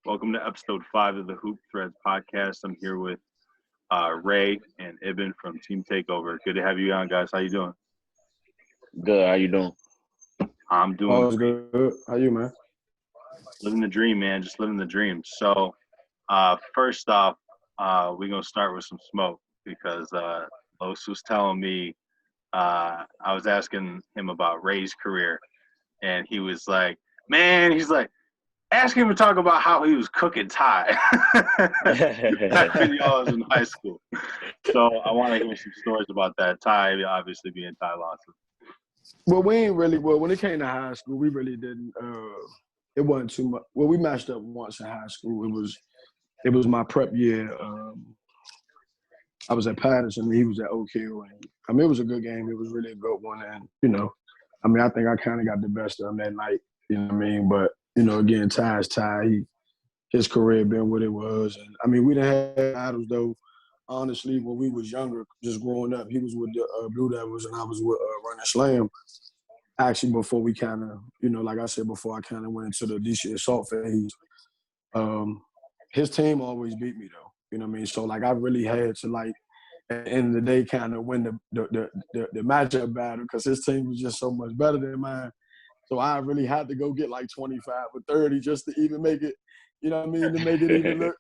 Welcome to episode 5 of the Hoop Threads podcast. I'm here with Ray and Ibn from Team Takeover. Good to have you on, guys. How you doing? Good. How you doing? I'm doing All's good. How you, man? living the dream, man. Just living the dream. So, first off, we're gonna start with some smoke because Los was telling me I was asking him about Ray's career, and he was like, "Man," he's like, ask him to talk about how he was cooking Thai back when y'all was in high school. So I want to hear some stories about that. Ty, obviously being Ty Lawson. Well, we ain't really. Well, when it came to high school, we really didn't. It wasn't too much. Well, we matched up once in high school. It was my prep year. I was at Patterson, and he was at Oak Hill, and I mean, it was a good game. It was really a good one, and I think I kind of got the best of him that night. You know what I mean? But again, Ty's Ty. His career been what it was, and I mean, we didn't have battles though. Honestly, when we was younger, just growing up, he was with the Blue Devils, and I was with Running Slam. Actually, before we kind of, like I said before, I kind of went into the DC assault phase. His team always beat me though. You know what I mean? So like, I really had to like, at the end of the day, kind of win the matchup battle because his team was just so much better than mine. So I really had to go get like 25 or 30 just to even make it. You know what I mean? To make it even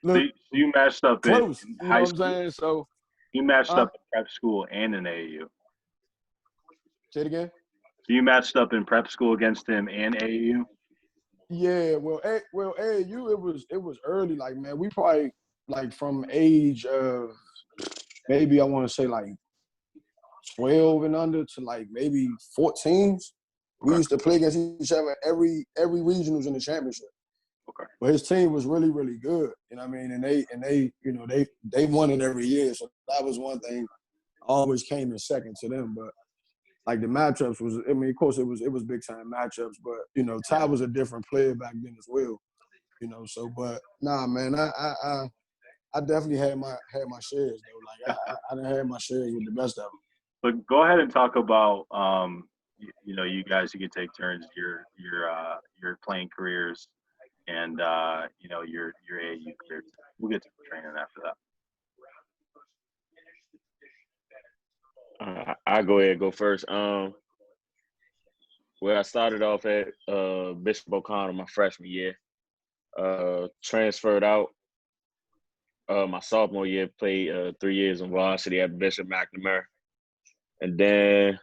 look So you matched up close. in You know high what I'm school. saying? So You matched up in prep school and in AAU. say it again. So you matched up in prep school against him and AAU. Yeah, AAU it was early. Like man, we probably like from age of maybe I want to say like 12 and under to like maybe 14s. We used to play against each other every regionals in the championship. Okay. But his team was really, really good. You know what I mean? And they won it every year. So that was one thing. I always came in second to them. But like the matchups was, I mean, of course it was big time matchups, but Ty was a different player back then as well. So but nah man, I definitely had my shares though. Like I done had my shares with the best of them. But go ahead and talk about you guys. You can take turns your playing careers and your AAU career. We'll get to the training after that. I'll go ahead and go first. Where I started off at Bishop O'Connell my freshman year. Transferred out my sophomore year, played 3 years in varsity at Bishop McNamara. And then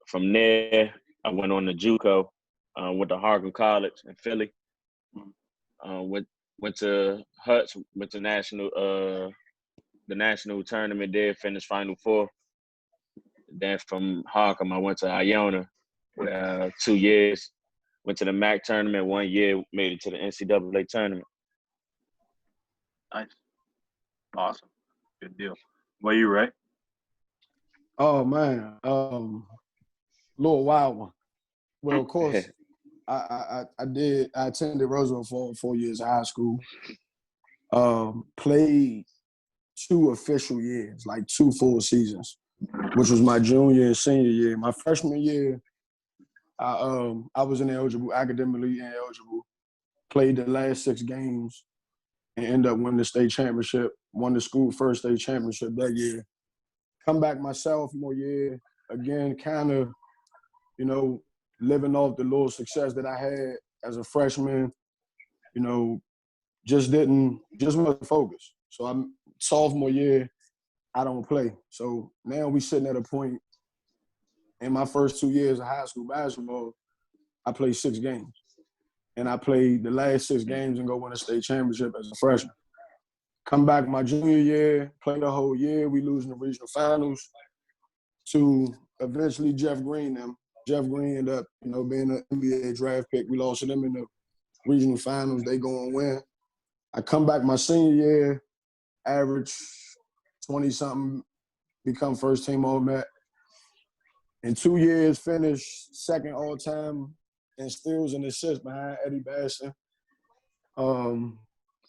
from there, I went on to JUCO, went to Harvard College in Philly. Went to Hutch, went to the national tournament there, finished Final Four. Then from Harcum, I went to Iona 2 years. Went to the MAC tournament 1 year, made it to the NCAA tournament. Nice. Awesome. Good deal. What are you, Ray? Oh man, little wild one. Well, of course, I attended Roosevelt for 4 years of high school. Played 2 official years, like 2 full seasons, which was my junior and senior year. My freshman year, I was ineligible, academically ineligible. Played the last 6 games and ended up winning the state championship. Won the school first state championship that year. Come back my sophomore year, again, kind of, living off the little success that I had as a freshman, just wasn't focused. So I'm sophomore year, I don't play. So now we sitting at a point in my first 2 years of high school basketball, I played 6 games. And I played the last 6 games and go win a state championship as a freshman. Come back my junior year, play the whole year. We lose in the regional finals to eventually Jeff Green. Jeff Green ended up, being an NBA draft pick. We lost to them in the regional finals. They go and win. I come back my senior year, average 20-something, become first team All-Met. In 2 years, finish second all-time in steals and assists behind Eddie Basson.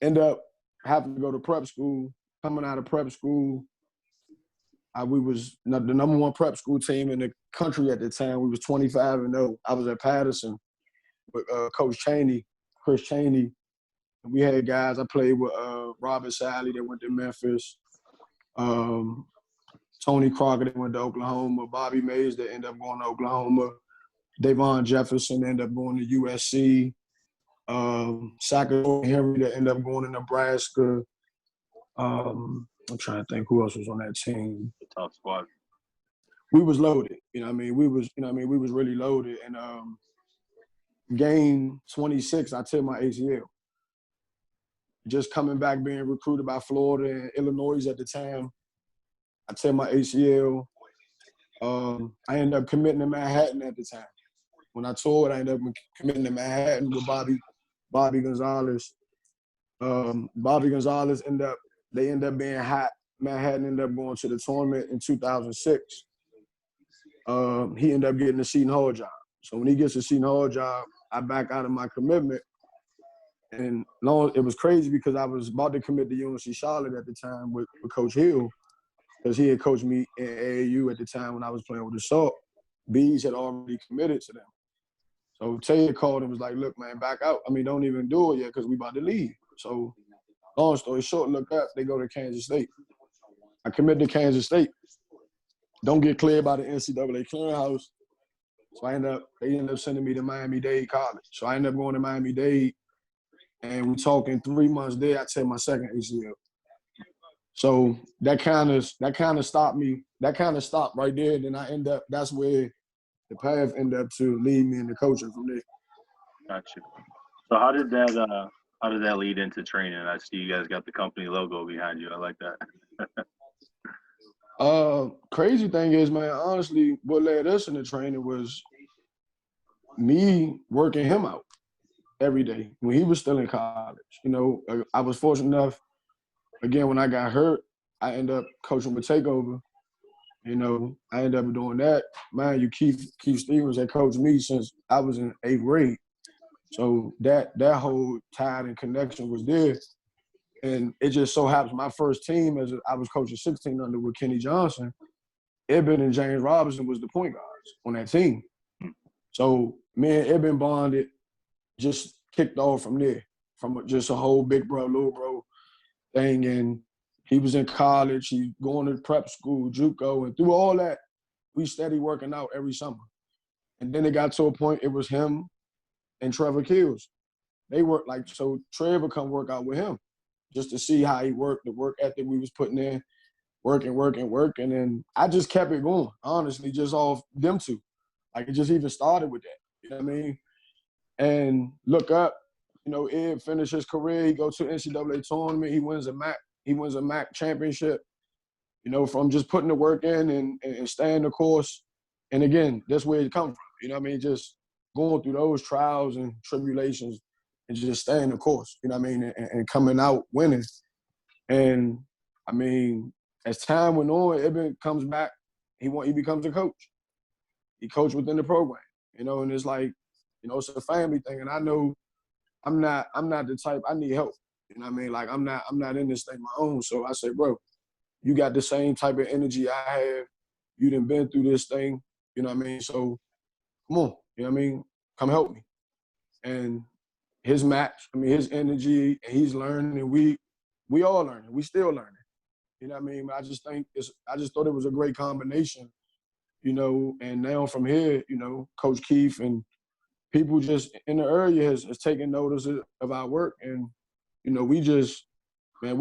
End up having to go to prep school. Coming out of prep school, we was the number 1 prep school team in the country at the time. We was 25-0. I was at Patterson with Coach Cheney, Chris Cheney, We had guys. I played with Robert Sally that went to Memphis. Tony Crocker that went to Oklahoma. Bobby Mays that ended up going to Oklahoma. Davon Jefferson ended up going to USC. Sackett Henry that ended up going to Nebraska. I'm trying to think who else was on that team. The tough squad. We was loaded. You know what I mean? We was really loaded. And game 26, I tore my ACL. Just coming back being recruited by Florida and Illinois at the time. I tore my ACL. I ended up committing to Manhattan at the time. When I tore it, I ended up committing to Manhattan with Bobby Gonzalez. Bobby Gonzalez ended up being hot. Manhattan ended up going to the tournament in 2006. He ended up getting a Seton Hall job. So when he gets a Seton Hall job, I back out of my commitment. And it was crazy because I was about to commit to UNC Charlotte at the time with Coach Hill, because he had coached me in AAU at the time when I was playing with the Salt. Bees had already committed to them. So Taylor called and was like, look, man, back out. I mean, don't even do it yet because we about to leave. So long story short, look up, they go to Kansas State. I commit to Kansas State. Don't get cleared by the NCAA clearinghouse. So they end up sending me to Miami-Dade College. So I ended up going to Miami-Dade, and we're talking 3 months there, I tear my second ACL. So that kind of stopped me. That kind of stopped right there. Then that's where the path ended up to lead me into coaching from there. Gotcha. So how did that lead into training? I see you guys got the company logo behind you. I like that. Crazy thing is, man, honestly, what led us into training was me working him out every day when he was still in college. You know, I was fortunate enough, again, when I got hurt, I ended up coaching with Takeover. You know, I ended up doing that. Man, Keith Stevens had coached me since I was in 8th grade. So that whole tie and connection was there. And it just so happens my first team, as I was coaching 16 under with Kenny Johnson, Eben and James Robinson was the point guards on that team. So me and Eben bonded, just kicked off from there, from just a whole big bro, little bro thing. And he was in college, he going to prep school, JUCO, and through all that, we steady working out every summer. And then it got to a point, it was him and Trevor Kills. They worked so Trevor come work out with him just to see how he worked, the work ethic we was putting in, working. And I just kept it going, honestly, just off them two. Like, it just even started with that, you know what I mean? And look up, you know, Ed finished his career, he goes to NCAA tournament, he wins a MAC championship, you know, from just putting the work in and staying the course. And again, that's where it comes from, you know what I mean? Just going through those trials and tribulations and just staying the course, you know what I mean? And coming out winning. And I mean, as time went on, Eben comes back, he becomes a coach. He coached within the program, you know, and it's like, you know, it's a family thing. And I know I'm not the type, I need help. You know what I mean? Like, I'm not in this thing my own. So I say, bro, you got the same type of energy I have. You done been through this thing, you know what I mean? So come on, you know what I mean? Come help me. And his his energy, and he's learning, and we all learning. We still learning. You know what I mean? I just thought it was a great combination, you know, and now from here, you know, Coach Keith and people just in the area has taken notice of our work. And, you know, we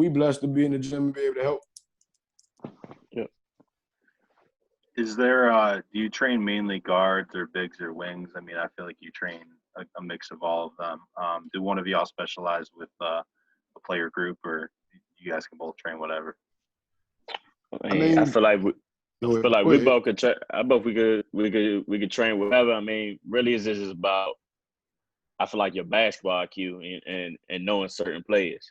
blessed to be in the gym and be able to help. Yeah. Is there, do you train mainly guards or bigs or wings? I mean, I feel like you train a mix of all of them. Do one of y'all specialize with a player group, or you guys can both train whatever? I feel like we both could we could train whatever. I mean, really, this is about, I feel like, your basketball IQ and knowing certain players.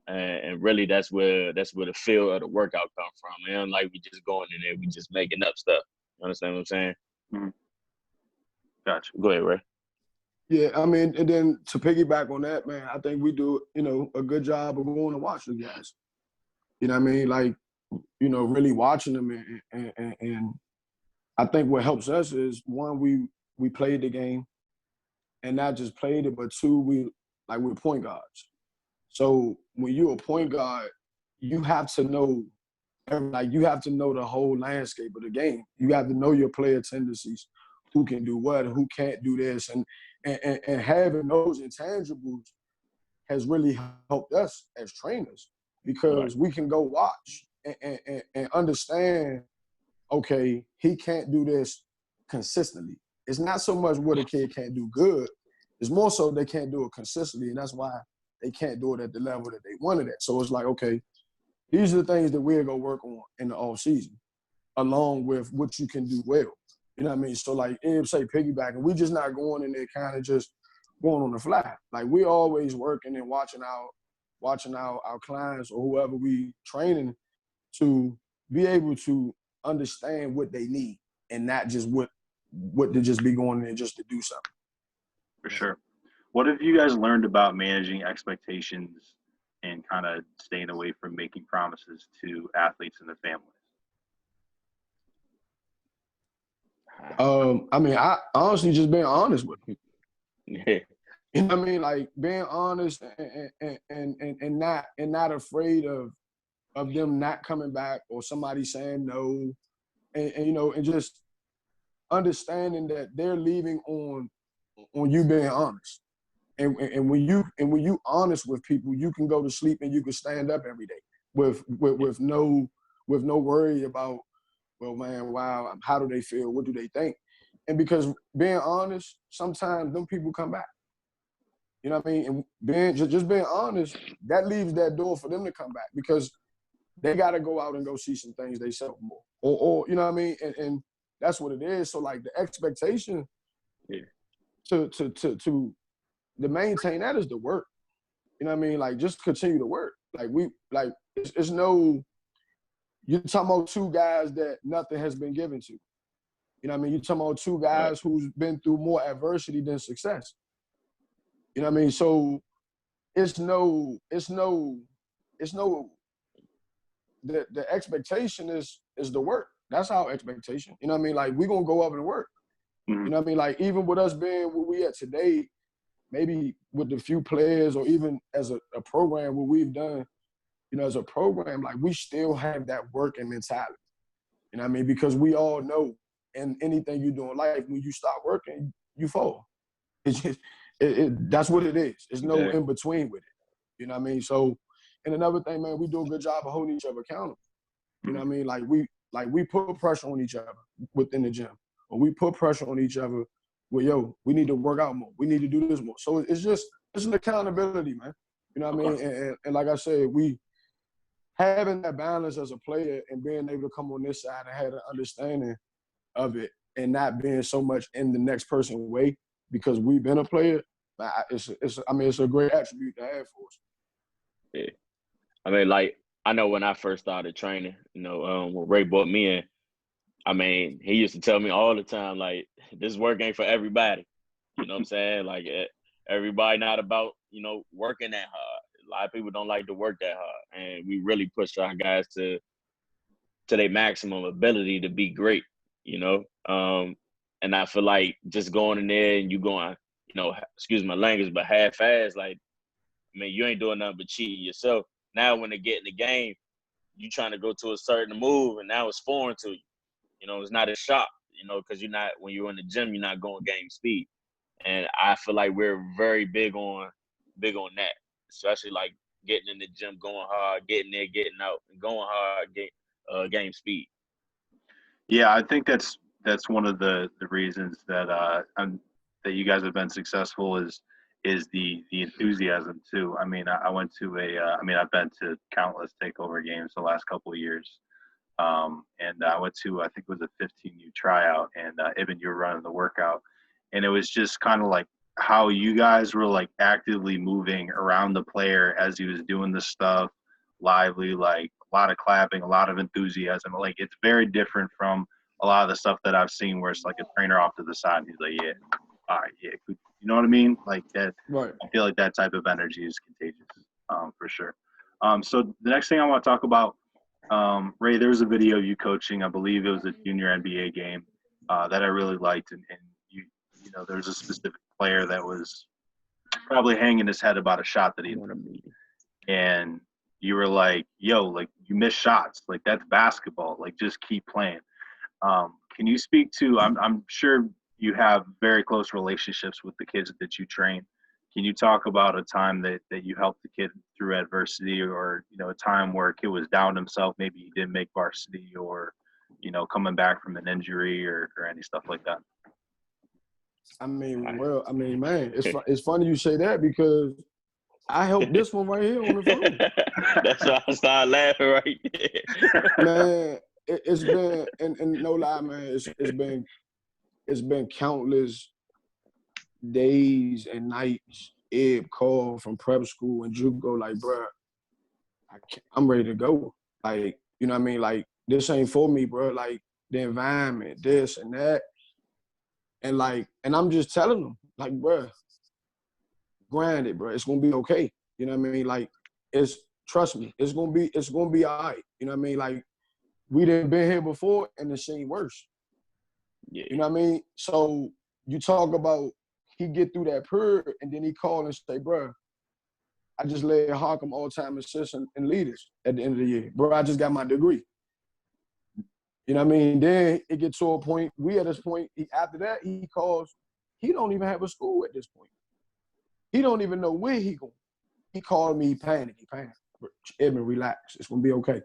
And really, that's where the feel of the workout come from. And like, we just going in there, we just making up stuff. You understand what I'm saying? Mm-hmm. Gotcha. Go ahead, Ray. Yeah, I mean, and then to piggyback on that, man, I think we do, you know, a good job of going to watch the guys. You know what I mean? Like, you know, really watching them. And I think what helps us is, one, we played the game, and not just played it, but two, like we're point guards. So when you're a point guard, you have to know, like you have to know the whole landscape of the game. You have to know your player tendencies, who can do what, who can't do this, and having those intangibles has really helped us as trainers because we can go watch and understand, okay, he can't do this consistently. It's not so much what a kid can't do good, it's more so they can't do it consistently, and that's why they can't do it at the level that they wanted it. So it's like, okay, these are the things that we're gonna work on in the off season, along with what you can do well. You know what I mean? So like, say piggybacking, we just not going in there kind of just going on the fly. Like we always working and watching our clients or whoever we training to be able to understand what they need and not just what to just be going in there just to do something. For sure. What have you guys learned about managing expectations and kind of staying away from making promises to athletes and their families? I mean, I honestly just being honest with them. Yeah. You know what I mean? Like being honest and not afraid of them not coming back or somebody saying no, and you know, and just understanding that they're leaving on you being honest. And when you honest with people, you can go to sleep and you can stand up every day with no worry about, well, man, wow, how do they feel? What do they think? And because being honest, sometimes them people come back. You know what I mean? And just being honest, that leaves that door for them to come back because they got to go out and go see some things they sell more. Or you know what I mean? And that's what it is. So like the expectation to maintain that is the work. You know what I mean? Like just continue to work. Like it's no, you're talking about two guys that nothing has been given to. You know what I mean? You're talking about two guys who's been through more adversity than success. You know what I mean? So it's no the expectation is the work. That's our expectation. You know what I mean? Like we're gonna go up and work. Mm-hmm. You know what I mean? Like even with us being where we at today, maybe with the few players or even as a program what we've done, you know, as a program, like we still have that working mentality. You know what I mean? Because we all know in anything you do in life, when you stop working, you fall. It's just, that's what it is. There's no in between with it. You know what I mean? So, and another thing, man, we do a good job of holding each other accountable. You know what I mean? Like we put pressure on each other within the gym, or we put pressure on each other. Well, yo, we need to work out more. We need to do this more. So it's an accountability, man. You know what I mean? And like I said, we having that balance as a player and being able to come on this side and have an understanding of it and not being so much in the next person's way because we've been a player. It's a great attribute to have for us. Yeah. I mean, like, I know when I first started training, you know, when Ray brought me in, I mean, he used to tell me all the time, like, this work ain't for everybody. You know what I'm saying? Like, everybody not about, you know, working that hard. A lot of people don't like to work that hard. And we really push our guys to their maximum ability to be great, you know? And I feel like just going in there and you going, you know, excuse my language, but half-ass, like, I mean, you ain't doing nothing but cheating yourself. Now when they get in the game, you trying to go to a certain move, and now it's foreign to you. You know, it's not as sharp, you know, because when you're in the gym, you're not going game speed. And I feel like we're very big on that, especially like getting in the gym, going hard, getting there, getting out, and going hard, game speed. Yeah, I think that's one of the reasons that that you guys have been successful is the enthusiasm too. I mean, I went to I've been to countless Takeover games the last couple of years, and I went to, I think it was a 15U tryout, and Ibn, you were running the workout, and it was just kind of like how you guys were like actively moving around the player as he was doing this stuff, lively, like a lot of clapping, a lot of enthusiasm. Like it's very different from a lot of the stuff that I've seen where it's like a trainer off to the side and he's like, yeah, all right, yeah, you know what I mean? Like that. Right. I feel like that type of energy is contagious, for sure. So the next thing I want to talk about, Ray, there was a video of you coaching. I believe it was a junior NBA game that I really liked, and you know, there was a specific player that was probably hanging his head about a shot that he want to be. and you were like, yo, like you miss shots, like that's basketball, like just keep playing. Can you speak to, I'm sure you have very close relationships with the kids that you train. Can you talk about a time that you helped the kid through adversity, or, you know, a time where a kid was down himself, maybe he didn't make varsity, or, you know, coming back from an injury or any stuff like that? I mean, man, it's funny you say that because I helped this one right here on the phone. That's why I started laughing right there. Man, it's been, and no lie, man, it's been countless days and nights. Ed called from prep school and juco like, bruh, I'm ready to go. Like, you know what I mean? Like, this ain't for me, bro. Like, the environment, this and that. And like, and I'm just telling them, like, bruh, grind it, bro. It's gonna be okay. You know what I mean? Like, trust me, it's gonna be all right. You know what I mean? Like, we done been here before and it's seen worse. Yeah. You know what I mean? So you talk about he get through that period and then he call and say, bruh, I just led Harkham all-time assistant and leaders at the end of the year. Bro, I just got my degree. You know what I mean? Then it gets to a point, we at this point, after that, he calls, he don't even have a school at this point. He don't even know where he going. He called me, he panicked. Edmund, relax. It's going to be okay.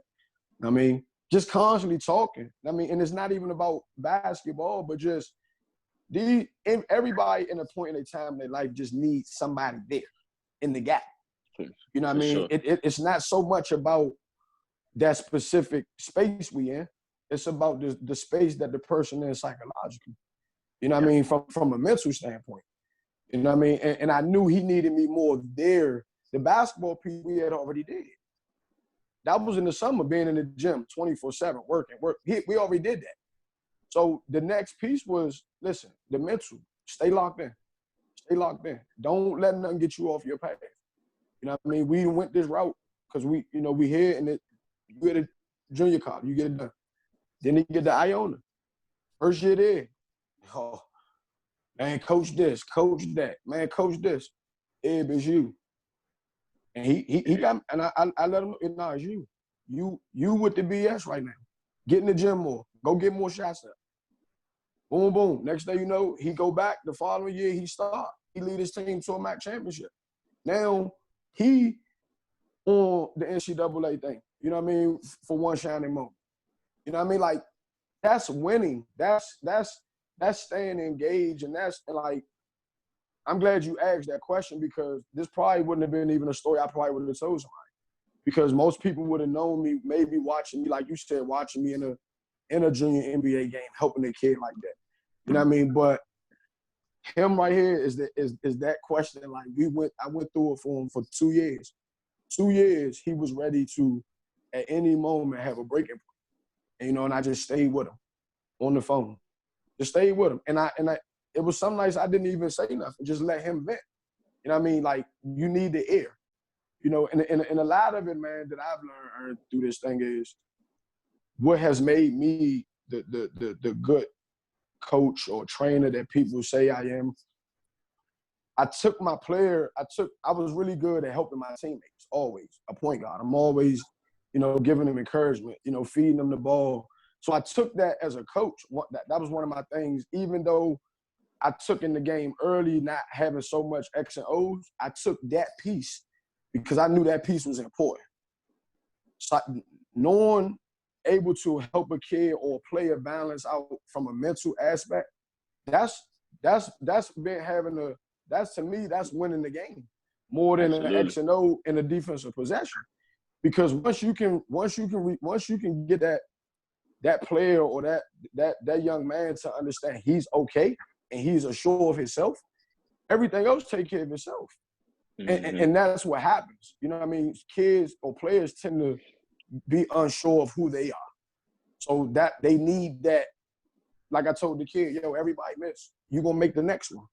I mean, just constantly talking. I mean, and it's not even about basketball, but just everybody in a point in their time in their life just needs somebody there in the gap. You know what I mean? Sure. It's not so much about that specific space we in. It's about the space that the person is psychologically. You know what I mean? From a mental standpoint. You know what I mean? And I knew he needed me more there. The basketball piece we had already did. That was in the summer, being in the gym 24/7, working. We already did that. So the next piece was, listen, the mental. Stay locked in. Stay locked in. Don't let nothing get you off your path. You know what I mean? We went this route because we here and you get a junior college, you get it done. Then you get the Iona. First year there. Oh, man, coach this, coach that. Man, coach this. Eb, it's you. And he got, and I let him know, nah, it's you. You with the BS right now. Get in the gym more. Go get more shots up. Boom, boom. Next day you know, he go back the following year, he start. He lead his team to a MAC championship. Now, he on the NCAA thing, you know what I mean, for one shining moment. You know what I mean? Like, that's winning. That's staying engaged, and that's like, I'm glad you asked that question because this probably wouldn't have been even a story I probably would have told somebody. Because most people would have known me, maybe watching me, like you said, watching me in a junior NBA game, helping a kid like that. You know what I mean? But him right here is that question. Like I went through it for him for 2 years. 2 years, he was ready to, at any moment, have a breaking point. And, you know, and I just stayed with him on the phone. Just stayed with him. And I it was some nights I didn't even say nothing, just let him vent. You know what I mean? Like, you need the air. You know, and a lot of it, man, that I've learned through this thing is what has made me the good coach or trainer that people say I am. I was really good at helping my teammates, always, a point guard. I'm always, you know, giving them encouragement, you know, feeding them the ball. So I took that as a coach. That was one of my things, even though I took in the game early, not having so much X and O's, I took that piece because I knew that piece was important. So knowing, able to help a kid or a player balance out from a mental aspect, that's been having to me, that's winning the game more than an X and O in a defensive possession. Because once you can get that player or that young man to understand he's okay and he's assured of himself, everything else take care of itself. Mm-hmm. And that's what happens. You know what I mean? Kids or players tend to be unsure of who they are. So that they need that, like I told the kid, yo, everybody miss. You're going to make the next one.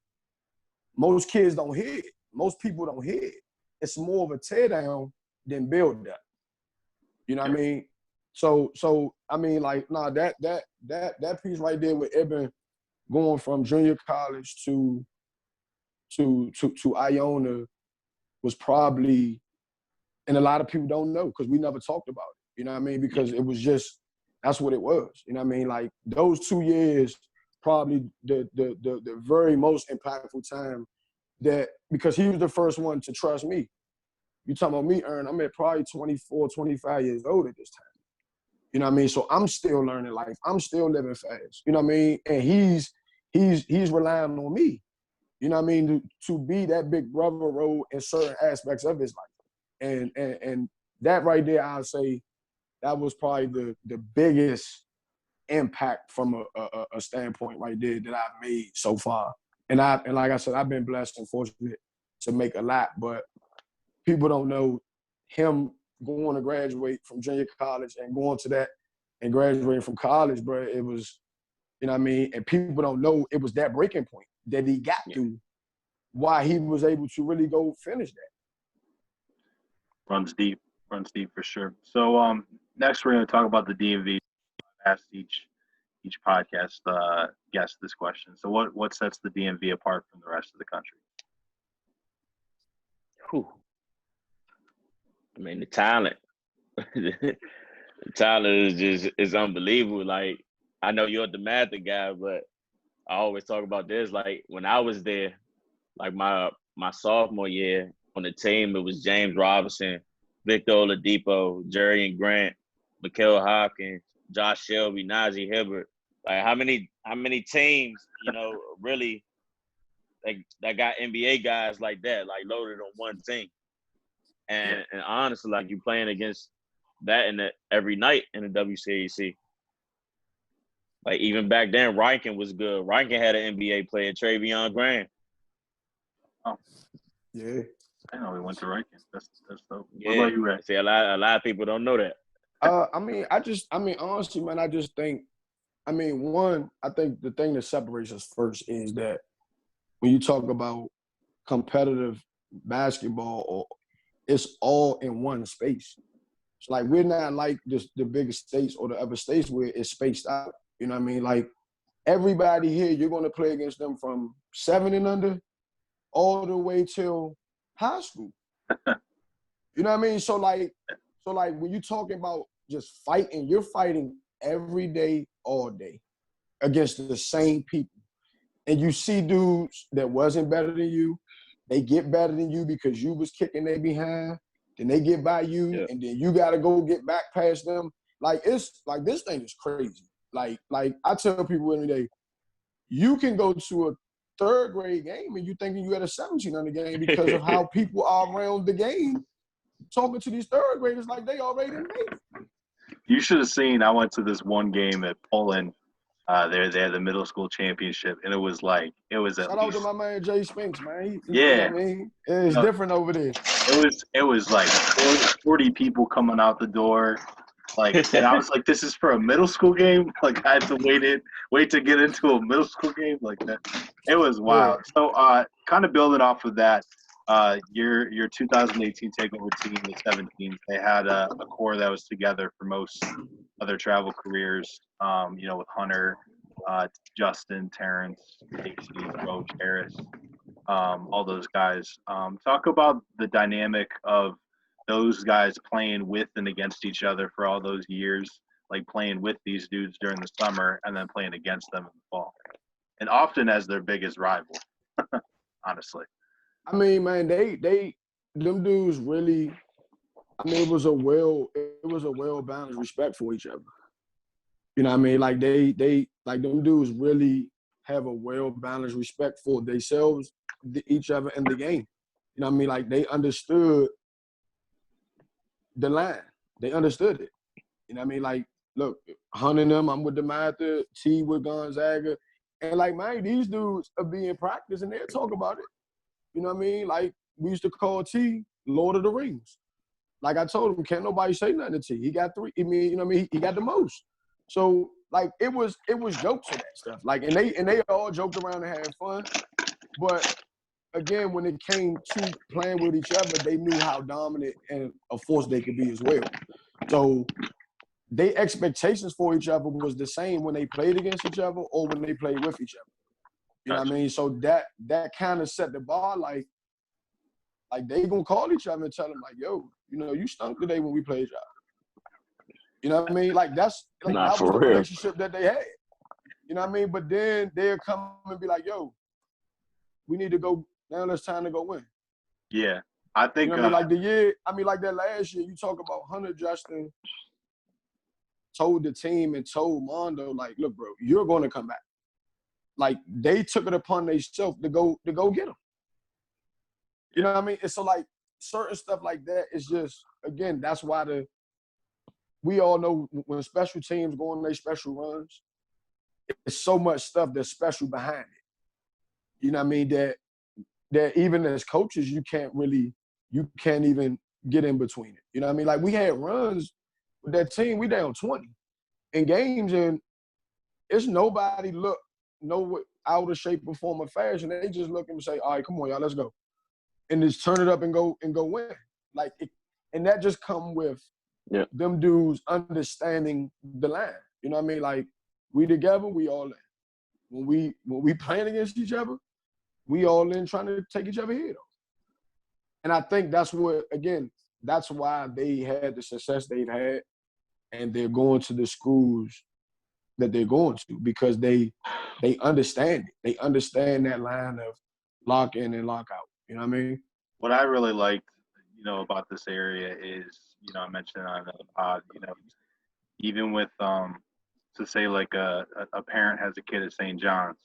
Most kids don't hear it. Most people don't hear it. It's more of a tear down than build up. You know what I mean? So I mean, like, nah, that piece right there with Eben going from junior college to to Iona was probably, and a lot of people don't know because we never talked about it. You know what I mean? Because it was just, that's what it was. You know what I mean? Like those 2 years, probably the very most impactful time that, because he was the first one to trust me. You talking about me, Ern, I'm at probably 24, 25 years old at this time. You know what I mean? So I'm still learning life. I'm still living fast. You know what I mean? And he's relying on me. You know what I mean? To be that big brother role in certain aspects of his life. And that right there, I'll say that was probably the biggest impact from a standpoint right there that I've made so far. And like I said, I've been blessed and fortunate to make a lot, but people don't know him going to graduate from junior college and going to that and graduating from college, bro. It was, you know what I mean? And people don't know it was that breaking point that he got to, why he was able to really go finish that. Runs deep for sure. So next we're going to talk about the DMV. I asked each podcast guest this question. So what sets the DMV apart from the rest of the country? Whew. I mean, the talent. The talent is unbelievable. Like, I know you're the math guy, but I always talk about this. Like, when I was there, like my sophomore year on the team, it was James Robinson, Victor Oladipo, Jerry and Grant, Mikael Hopkins, Josh Shelby, Najee Hibbert. Like, how many teams, you know, really like that got NBA guys like that, like loaded on one team? And honestly, like, you playing against that every night in the WCAC. Like, even back then, Riken was good. Riken had an NBA player, Travion Graham. Oh, yeah. I know he went to Riken. That's dope. Yeah. What about you, Ray? See, a lot of people don't know that. I mean, honestly, man, I just think, I mean, one, I think the thing that separates us first is that when you talk about competitive basketball, it's all in one space. It's like, we're not like just the biggest states or the other states where it's spaced out. You know what I mean? Like, everybody here, you're going to play against them from 7 and under all the way till high school. You know what I mean? So like when you're talking about just fighting, you're fighting every day, all day against the same people. And you see dudes that wasn't better than you, they get better than you because you was kicking their behind, then they get by you, and then you got to go get back past them. Like, it's like, this thing is crazy. Like I tell people every day, you can go to a third grade game and you thinking you at a 1700 game because of how people are around the game talking to these third graders like they already made it. You should have seen, I went to this one game at Poland. They had the middle school championship, and it was at Shout out to my man Jay Spinks, man. Yeah. You know what I mean? It's different over there. It was like 40 people coming out the door. Like, and I was like, this is for a middle school game? Like, I had to wait to get into a middle school game like that. It was wild. Yeah. So kind of building off of that, your 2018 Takeover team, the 17, they had a core that was together for most of their travel careers, you know, with Hunter, Justin, Terrence, Casey, Roach, Harris, all those guys. Talk about the dynamic of those guys playing with and against each other for all those years, like playing with these dudes during the summer and then playing against them in the fall. And often as their biggest rival, honestly. I mean, man, them dudes really, I mean, it was a well-balanced respect for each other. You know what I mean? Like, like, them dudes really have a well-balanced respect for themselves, each other, and the game. You know what I mean? Like, they understood the line. They understood it. You know what I mean? Like, look, hunting them, I'm with the Mather, T with Gonzaga. And, like, man, these dudes are being practiced and they'll talk about it. You know what I mean? Like, we used to call T Lord of the Rings. Like I told him, can't nobody say nothing to T. He got 3. I mean, you know what I mean? He got the most. So, like, it was jokes of that stuff. Like, and they all joked around and had fun. But again, when it came to playing with each other, they knew how dominant and a force they could be as well. So their expectations for each other was the same when they played against each other or when they played with each other. You know what I mean? So that kind of set the bar, like they gonna call each other and tell them like, yo, you know, you stunk today when we played y'all. You know what I mean? Like that's like Nah, that was for the real. relationship that they had. You know what I mean? But then they'll come and be like, yo, we need to go, now it's time to go win. Yeah. I think you know what I mean? Like that last year, you talk about Hunter Justin told the team and told Mondo, like, look, bro, you're gonna come back. Like they took it upon themselves to go get him. You know what I mean? And so like certain stuff like that is just, again, that's why we all know when special teams go on their special runs, it's so much stuff that's special behind it. You know what I mean? That even as coaches, you can't even get in between it. You know what I mean? Like we had runs with that team, we down 20 in games, and it's nobody out of shape or form or fashion. They just look and say, all right, come on, y'all, let's go. And just turn it up and go win. Like and that just come with them dudes understanding the line. You know what I mean? Like we together, we all in. When we playing against each other, we all in trying to take each other head off. And I think that's why they had the success they've had, and they're going to the schools that they're going to, because they understand it. They understand that line of lock in and lock out. You know what I mean? What I really liked, about this area is, I mentioned on the pod, even with to say like a parent has a kid at St. John's,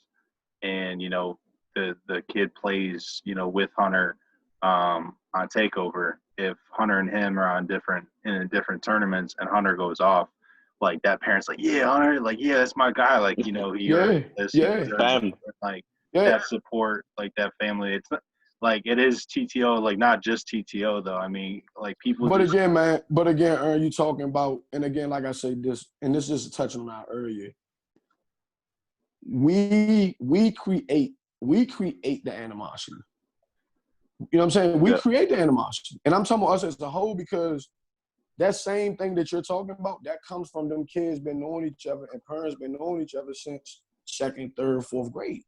and the kid plays with Hunter on Takeover. If Hunter and him are in different tournaments and Hunter goes off, like that parent's like, yeah, Hunter, like, yeah, that's my guy, like, he earned this, like that support, like that family. It's not like it is TTO, like not just TTO though. I mean, like people. But again, Aaron, you talking about, and again, like I say this, and this is touching on our earlier. We create the animosity. You know what I'm saying? We create the animosity. And I'm talking about us as a whole, because that same thing that you're talking about, that comes from them kids been knowing each other and parents been knowing each other since 2nd, 3rd, 4th grade.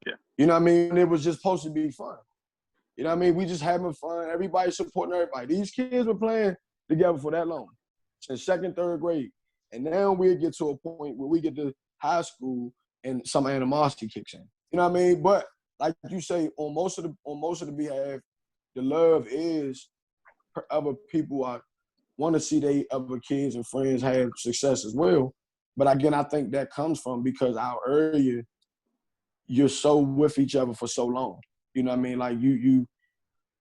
Yeah. You know what I mean? It was just supposed to be fun. You know what I mean? We just having fun. Everybody supporting everybody. These kids were playing together for that long, since 2nd, 3rd grade. And now we get to a point where we get to high school and some animosity kicks in. You know what I mean? But like you say, on most of the behalf, the love is other people want to see they other kids and friends have success as well. But again, I think that comes from because our area, you're so with each other for so long. You know what I mean? Like you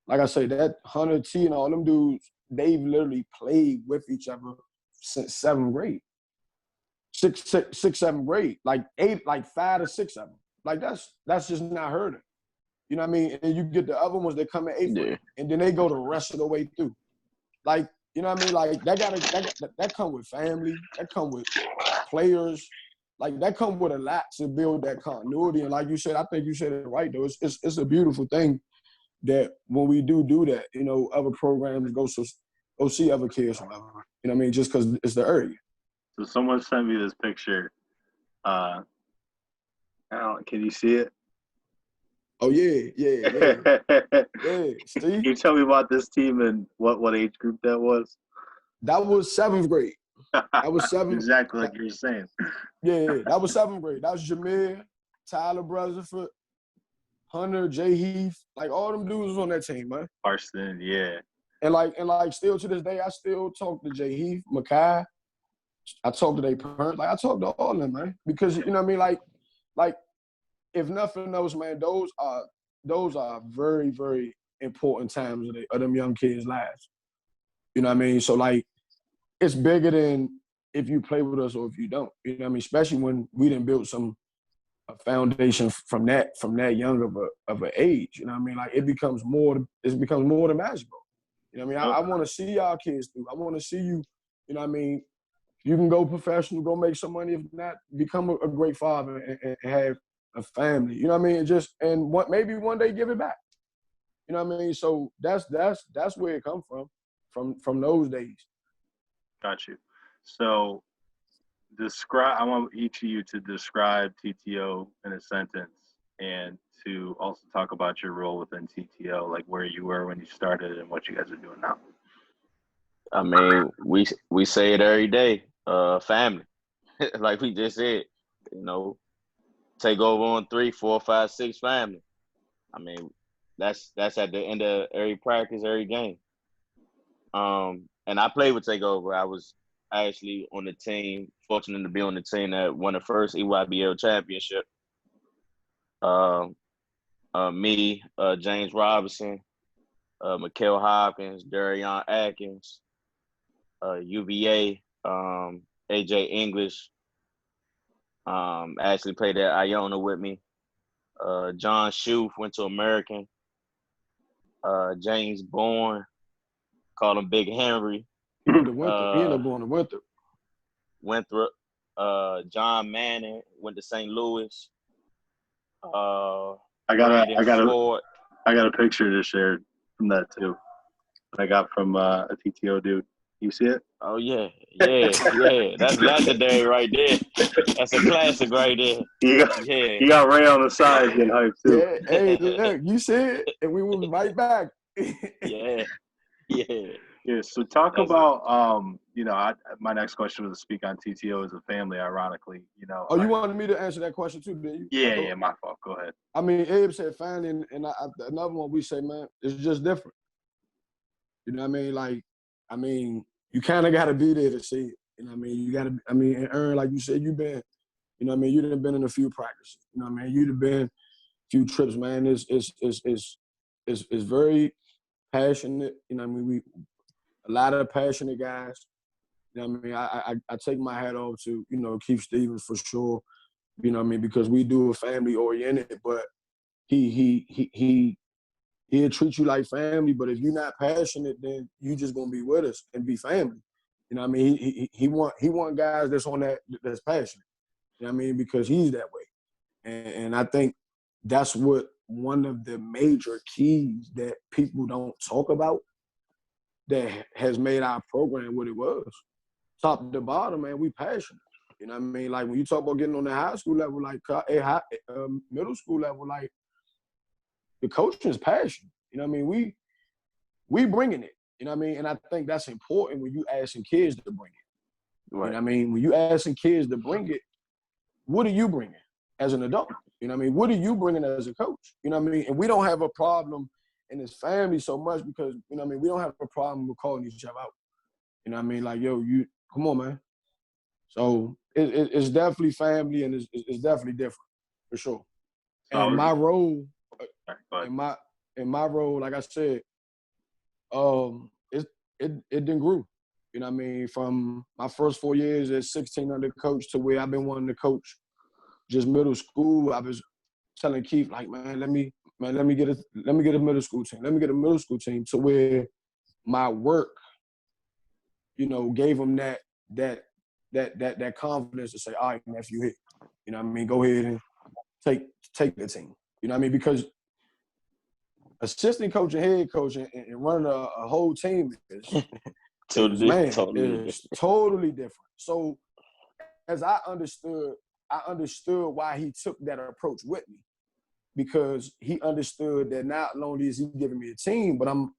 like I say, that Hunter T and all them dudes, they've literally played with each other since 7th grade. 7th grade. Like 5 to 6 of them. Like that's just not heard of. You know what I mean? And you get the other ones that come in 8th grade, and then they go the rest of the way through. Like, you know what I mean? Like that come with family, that come with players, like that come with a lot to build that continuity. And like you said, I think you said it right though. It's a beautiful thing that when we do that, other programs go see other kids or whatever. You know what I mean? Just because it's the area. So someone sent me this picture. Can you see it? Oh yeah. Yeah. Steve? Can you tell me about this team and what age group that was? That was 7th grade. That was 7th. Exactly like you were saying. Yeah. That was 7th grade. That was Jameer, Tyler Brotherford, Hunter, Jay Heath, like all them dudes was on that team, man. Parston, yeah. And like still to this day, I still talk to Jay Heath, Makai. I talk to their parents. Like I talk to all of them, man. Because you know what I mean? Like if nothing else, man, those are very, very important times of them young kids' lives. You know what I mean? So like it's bigger than if you play with us or if you don't. You know what I mean? Especially when we didn't build a foundation from that young of an age. You know what I mean? Like it becomes more than magical. You know what I mean? I want to see y'all kids through. I want to see you, you know what I mean? You can go professional, go make some money. If not, become a great father and have a family. You know what I mean? Maybe one day give it back. You know what I mean? So that's where it comes from those days. Got you. So I want each of you to describe TTO in a sentence and to also talk about your role within TTO, like where you were when you started and what you guys are doing now. I mean, we say it every day, family. Like we just said, you know, take over on 3, 4, 5, 6 family. I mean, that's at the end of every practice, every game. And I played with Takeover. I was actually on the team, fortunate to be on the team that won the first EYBL championship. Me, James Robinson, Mikael Hopkins, Darion Atkins, UVA, AJ English, actually played at Iona with me. John Shue went to American. James Bourne, called him Big Henry. He ended up going to Winthrop. Winthrop. John Manning went to St. Louis. I got a picture to share from that too. I got from a TTO dude. You see it? Oh yeah. That's legendary right there. That's a classic right there. You got Ray on the side getting hyped too. Yeah, hey, look, you see it, and we were right back. Yeah. So talk about my next question was to speak on TTO as a family. Ironically, Oh, you wanted me to answer that question too, didn't you? Yeah, my fault. Go ahead. I mean, Abe said family, and another one we say, man, it's just different. You know what I mean? Like, I mean, you kind of got to be there to see it. You know what I mean? You got to, and Aaron, like you said, you've been, you know what I mean? You've been in a few practices. You know what I mean? You've been a few trips, man. It's very passionate. You know what I mean? A lot of passionate guys. You know what I mean? I take my hat off to, Keith Stevens for sure. You know what I mean? Because we do a family oriented, but he'll treat you like family. But if you're not passionate, then you just gonna be with us and be family. You know what I mean? He want guys that's passionate. You know what I mean? Because he's that way. And I think that's what one of the major keys that people don't talk about that has made our program what it was. Top to bottom, man, we passionate. You know what I mean? Like when you talk about getting on the high school level, like middle school level, like the coaching is passion. You know what I mean? We bringing it. You know what I mean? And I think that's important when you asking kids to bring it. Right. You know what I mean? When you asking kids to bring it, what are you bringing as an adult? You know what I mean? What are you bringing as a coach? You know what I mean? And we don't have a problem in this family so much because, you know what I mean, we don't have a problem with calling each other out. You know what I mean? Like, yo, you come on, man. So it's definitely family and it's definitely different for sure. And my role, in my role, like I said, it didn't grow. You know what I mean? From my first 4 years as 1600 coach to where I've been wanting to coach just middle school, I was telling Keith, like, man, let me get a middle school team. Let me get a middle school team to where my work, gave him that confidence to say, all right, nephew, hit. You know what I mean? Go ahead and take the team. You know what I mean? Because assistant coach and head coach and running a whole team is totally different. So as I understood why he took that approach with me, because he understood that not only is he giving me a team, but I'm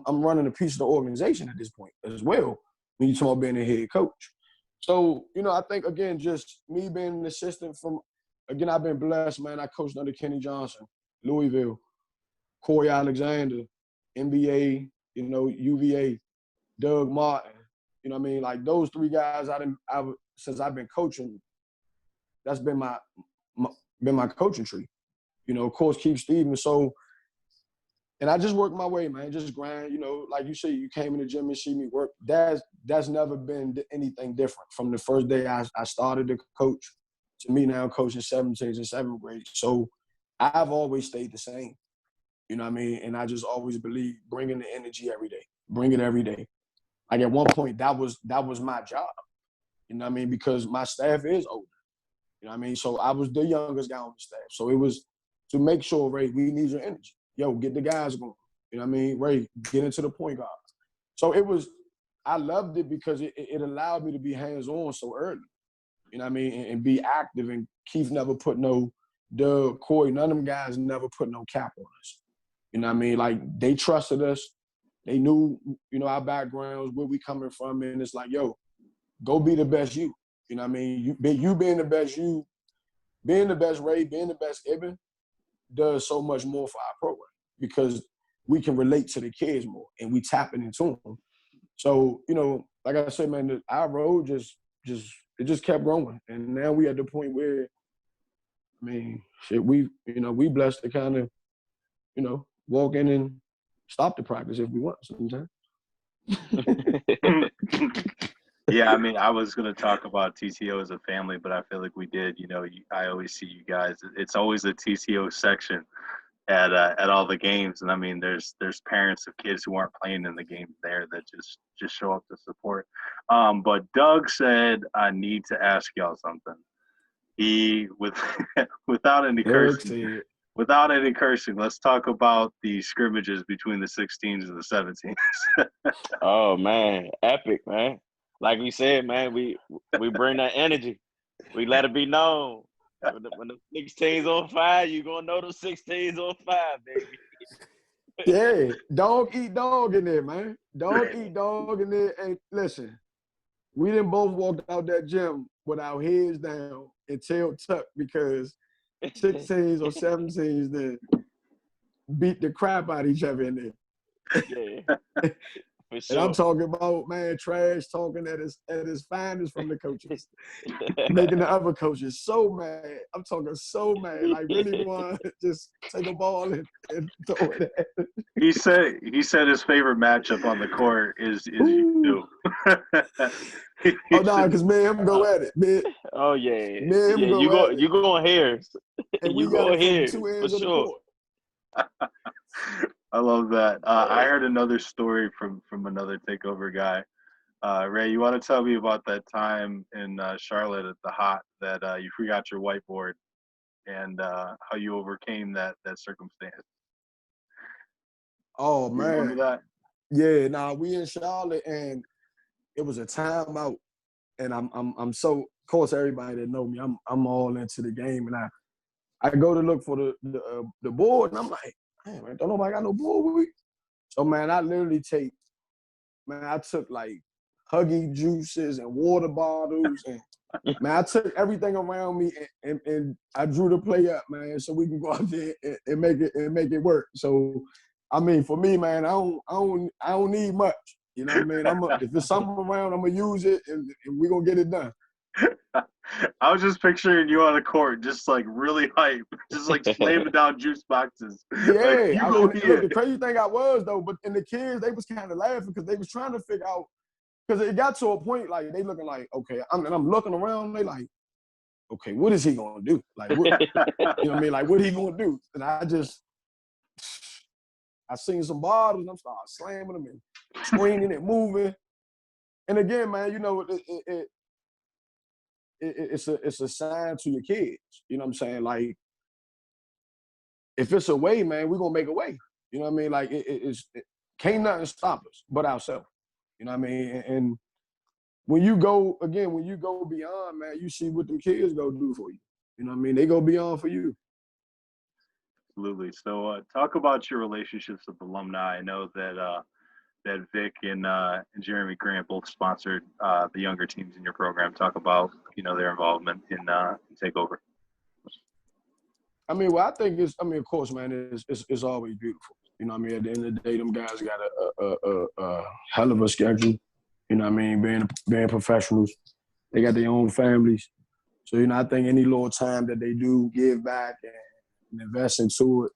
running a piece of the organization at this point as well. When you talk about being a head coach. So, I think, again, just me being an assistant I've been blessed, man. I coached under Kenny Johnson, Louisville, Corey Alexander, NBA, UVA, Doug Martin. You know what I mean? Like those three guys, since I've been coaching, that's been my coaching tree. Of course, Keith Stevens. So, and I just work my way, man. Just grind. Like you say, you came in the gym and see me work. That's never been anything different from the first day I started to coach to me now coaching 17th and 7th grade. So I've always stayed the same. You know what I mean? And I just always believe bringing the energy every day. Bring it every day. Like at one point, that was my job. You know what I mean? Because my staff is older. You know what I mean? So I was the youngest guy on the staff. So it was to make sure, Ray, we need your energy. Yo, get the guys going. You know what I mean? Ray, get into the point guard. So I loved it because it allowed me to be hands-on so early. You know what I mean? And be active. And Keith never put no Doug, Corey, none of them guys never put no cap on us. You know what I mean? Like, they trusted us. They knew, our backgrounds, where we coming from, and it's like, yo, go be the best you. You know what I mean? You being the best you, being the best Ray, being the best Ibn, does so much more for our program because we can relate to the kids more and we tapping into them. So, like I said, man, our road just kept growing. And now we at the point where, I mean, shit, we blessed to kind of, walk in and stop the practice if we want sometimes. Yeah, I mean, I was going to talk about TTO as a family, but I feel like we did. I always see you guys. It's always a TTO section at all the games, and I mean, there's parents of kids who aren't playing in the games there that just show up to support. But Doug said, "I need to ask y'all something." He without any cursing. Without any cursing, let's talk about the scrimmages between the 16s and the 17s. Oh man, epic, man. Like we said, man, we bring that energy. We let it be known. When the 16's on fire, you gonna know the 16's on fire, baby. Yeah, dog eat dog in there, man. Dog eat dog in there. And listen, we done both walked out that gym with our heads down and tail tucked because 16s or 17s then beat the crap out of each other in there. Yeah. For sure. And I'm talking about, man, trash talking at his finest from the coaches, making the other coaches so mad. I'm talking so mad, like really want to just take a ball and throw it at him. He said his favorite matchup on the court is you two. Oh no, because me and him go at it, man. Oh yeah, me and him you go at it. You going here? And we you got go it here from 2 ends for of the sure. court. I love that. I heard another story from another Takeover guy. Ray, you want to tell me about that time in Charlotte at the Hot that you forgot your whiteboard and how you overcame that circumstance? Oh You man, remember that? yeah. We in Charlotte and it was a timeout, and I'm so. Of course, everybody that know me, I'm all into the game, and I go to look for the board, and I'm like, man, don't nobody got no board with me. So man, I took like Huggy juices and water bottles, and man, I took everything around me, and I drew the play up, man, so we can go out there and make it work. So, I mean, for me, man, I don't need much. You know what I mean? If there's something around, I'm gonna use it, and we're gonna get it done. I was just picturing you on the court, just like really hype, just like slamming down juice boxes. Yeah, like, look, the crazy thing and the kids, they was kind of laughing because they was trying to figure out, because it got to a point like they looking like, okay, I'm looking around, they like, okay, what is he gonna do? Like, what, you know what I mean? Like, what he gonna do? And I seen some bottles, and I'm starting slamming them and screaming and moving. And again, man, it's a sign to your kids. You know what I'm saying? Like, if it's a way, man, we're gonna make a way. You know what I mean? Like, can't nothing stop us but ourselves. You know what I mean? And when you go beyond, man, you see what them kids go do for you. You know what I mean? They go beyond for you. Absolutely. So talk about your relationships with alumni. I know that that Vic and Jeremy Grant both sponsored the younger teams in your program. Talk about their involvement in Takeover. I mean, well, I think of course, man, it's always beautiful. You know what I mean? At the end of the day, them guys got a hell of a schedule. You know what I mean? Being professionals. They got their own families. So, I think any little time that they do give back and invest into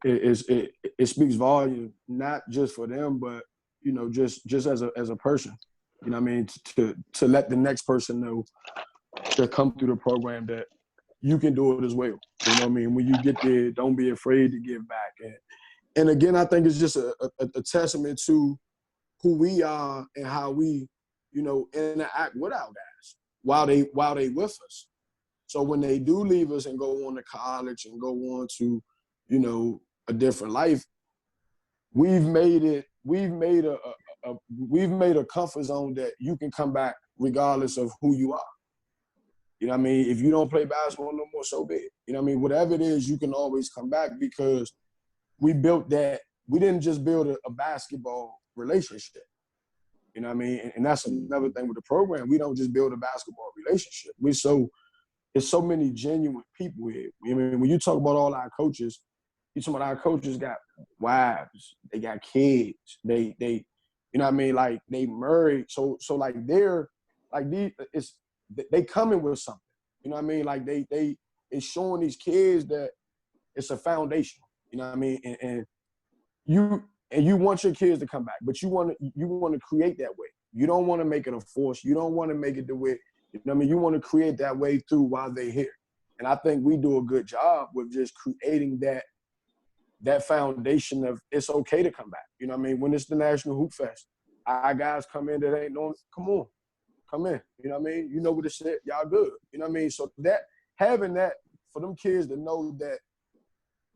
it speaks volume, not just for them, but, just as a person. You know what I mean? To let the next person know to come through the program that you can do it as well. You know what I mean? When you get there, don't be afraid to give back. And again, I think it's just a testament to who we are and how we, interact with our guys while they with us. So when they do leave us and go on to college and go on to, a different life, we've made a comfort zone that you can come back regardless of who you are. You know what I mean? If you don't play basketball no more, so be it. You know what I mean? Whatever it is, you can always come back because we built that. We didn't just build a basketball relationship. You know what I mean? And that's another thing with the program. We don't just build a basketball relationship. There's so many genuine people here. I mean, when you talk about all our coaches, you talk about our coaches got wives, they got kids, they you know what I mean? Like they married. So like they're like they coming with something. You know what I mean? Like it's showing these kids that it's a foundation. You know what I mean? And you want your kids to come back, but you want to create that way. You don't want to make it a force. You don't want to make it the way, you know what I mean? You want to create that way through while they're here. And I think we do a good job with just creating that foundation of it's okay to come back. You know what I mean? When it's the National Hoop Fest, our guys come in that ain't no, come on, come in. You know what I mean? You know what it's said, y'all good. You know what I mean? So that, having that, for them kids to know that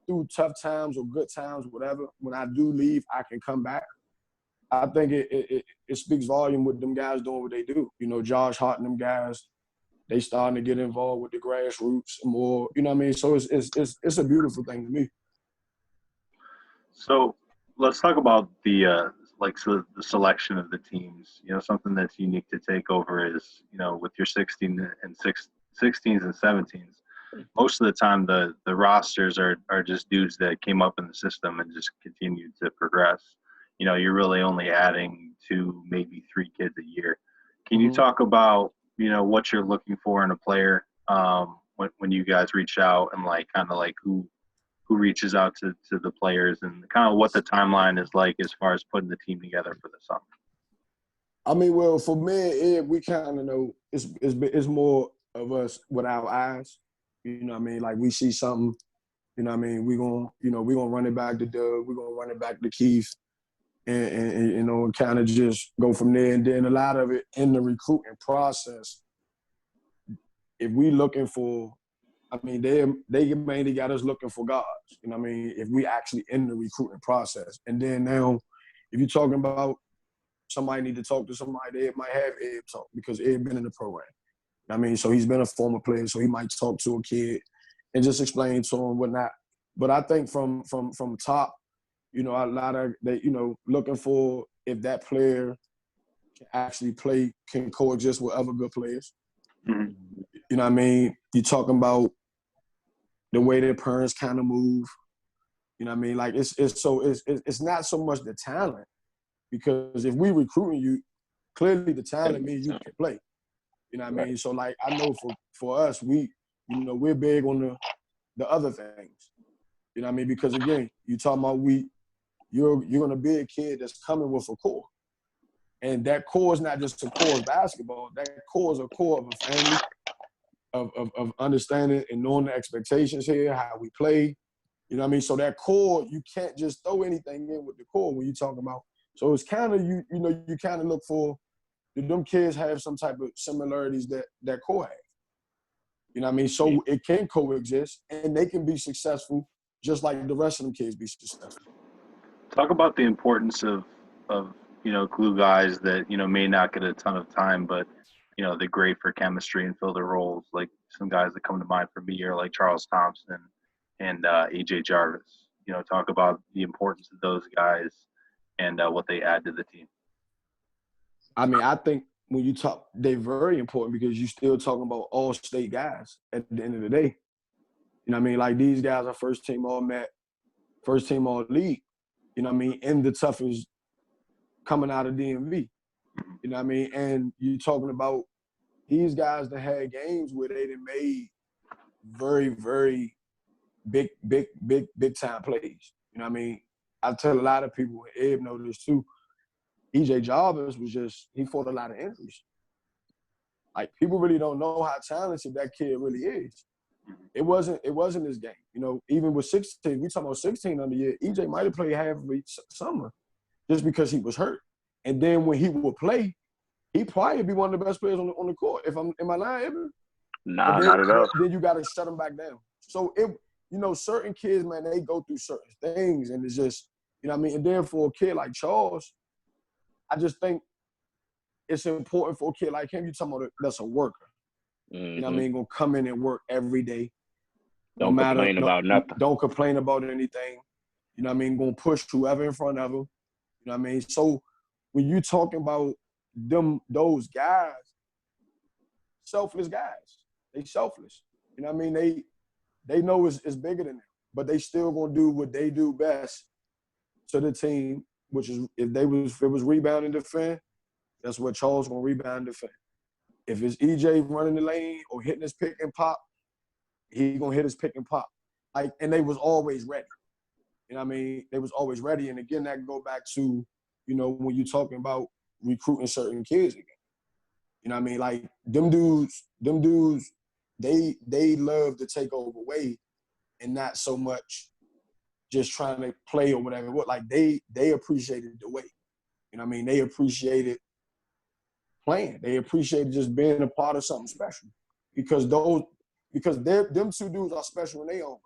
through tough times or good times, whatever, when I do leave, I can come back. I think it speaks volume with them guys doing what they do. You know, Josh Hart and them guys, they starting to get involved with the grassroots more. You know what I mean? So it's a beautiful thing to me. So let's talk about the selection of the teams. You know, something that's unique to Takeover is, you know, with your 16s and 17s, most of the time the rosters are just dudes that came up in the system and just continued to progress. You know, you're really only adding 2, maybe 3 kids a year. Can you talk about, you know, what you're looking for in a player when you guys reach out, and like kind of like who reaches out to the players, and kind of what the timeline is like as far as putting the team together for the summer? I mean, well, for me and Ed, we kind of know it's more of us with our eyes. You know what I mean? Like we see something, you know what I mean? We're gonna run it back to Doug, we're gonna run it back to Keith, and you know, and kind of just go from there. And then a lot of it in the recruiting process, if we looking for, I mean, they mainly got us looking for guards. You know what I mean? If we actually in the recruiting process. And then now, if you're talking about somebody need to talk to somebody, they might have Ed talk because Ed been in the program. I mean, so he's been a former player, so he might talk to a kid and just explain to him whatnot. But I think from top, you know, a lot of they, you know, looking for if that player can actually play, can coexist with other good players. Mm-hmm. You know what I mean? You're talking about the way their parents kind of move. You know what I mean? Like it's not so much the talent, because if we recruiting you, clearly the talent means you can play. You know what I mean? So like I know for us, we're big on the other things. You know what I mean? Because again, you talking about you're gonna be a kid that's coming with a core. And that core is not just a core of basketball, that core is a core of a family, of understanding and knowing the expectations here, how we play. You know what I mean? So that core, you can't just throw anything in with the core when you're talking about. So it's kind of, you kind of look for, do them kids have some type of similarities that core have? You know what I mean? So it can coexist, and they can be successful just like the rest of them kids be successful. Talk about the importance of you know, glue guys that, you know, may not get a ton of time, but, you know, they're great for chemistry and fill their roles. Like some guys that come to mind for me are like Charles Thompson and AJ Jarvis. You know, talk about the importance of those guys and what they add to the team. I mean, I think when you talk, they're very important because you're still talking about all-state guys at the end of the day. You know what I mean? Like these guys are first-team All-Met, first-team All-League. You know what I mean? And the toughest coming out of DMV. You know what I mean? And you're talking about these guys that had games where they done made very, very big time plays. You know what I mean? I tell a lot of people, Ed knows this too, EJ Jarvis he fought a lot of injuries. Like people really don't know how talented that kid really is. It wasn't his game. You know, even with 16, we talking about 16 on the year, EJ might have played half of the summer just because he was hurt. And then when he would play, he'd probably be one of the best players on the court. Am I lying? Nah, not at all. Then you got to shut him back down. So certain kids, man, they go through certain things, and it's just, you know what I mean? And then for a kid like Charles, I just think it's important for a kid like him, you're talking about that's a worker. You know what I mean? Gonna come in and work every day. Don't complain about nothing. Don't complain about anything. You know what I mean? Gonna push whoever in front of them. You know what I mean? So when you talking about those guys, selfless guys, they selfless. You know what I mean? They know it's bigger than them, but they still gonna do what they do best to the team, which is if it was rebound and defend, that's what Charles gonna rebound and defend. If it's EJ running the lane or hitting his pick and pop, he gonna hit his pick and pop. And they was always ready. You know what I mean? They was always ready. And again, that go back to, you know, when you're talking about recruiting certain kids again. You know what I mean? Like them dudes, they love the Takeover way and not so much just trying to play or whatever. Like they appreciated the way. You know what I mean? They appreciated playing. They appreciated just being a part of something special. Because them two dudes are special in their own way.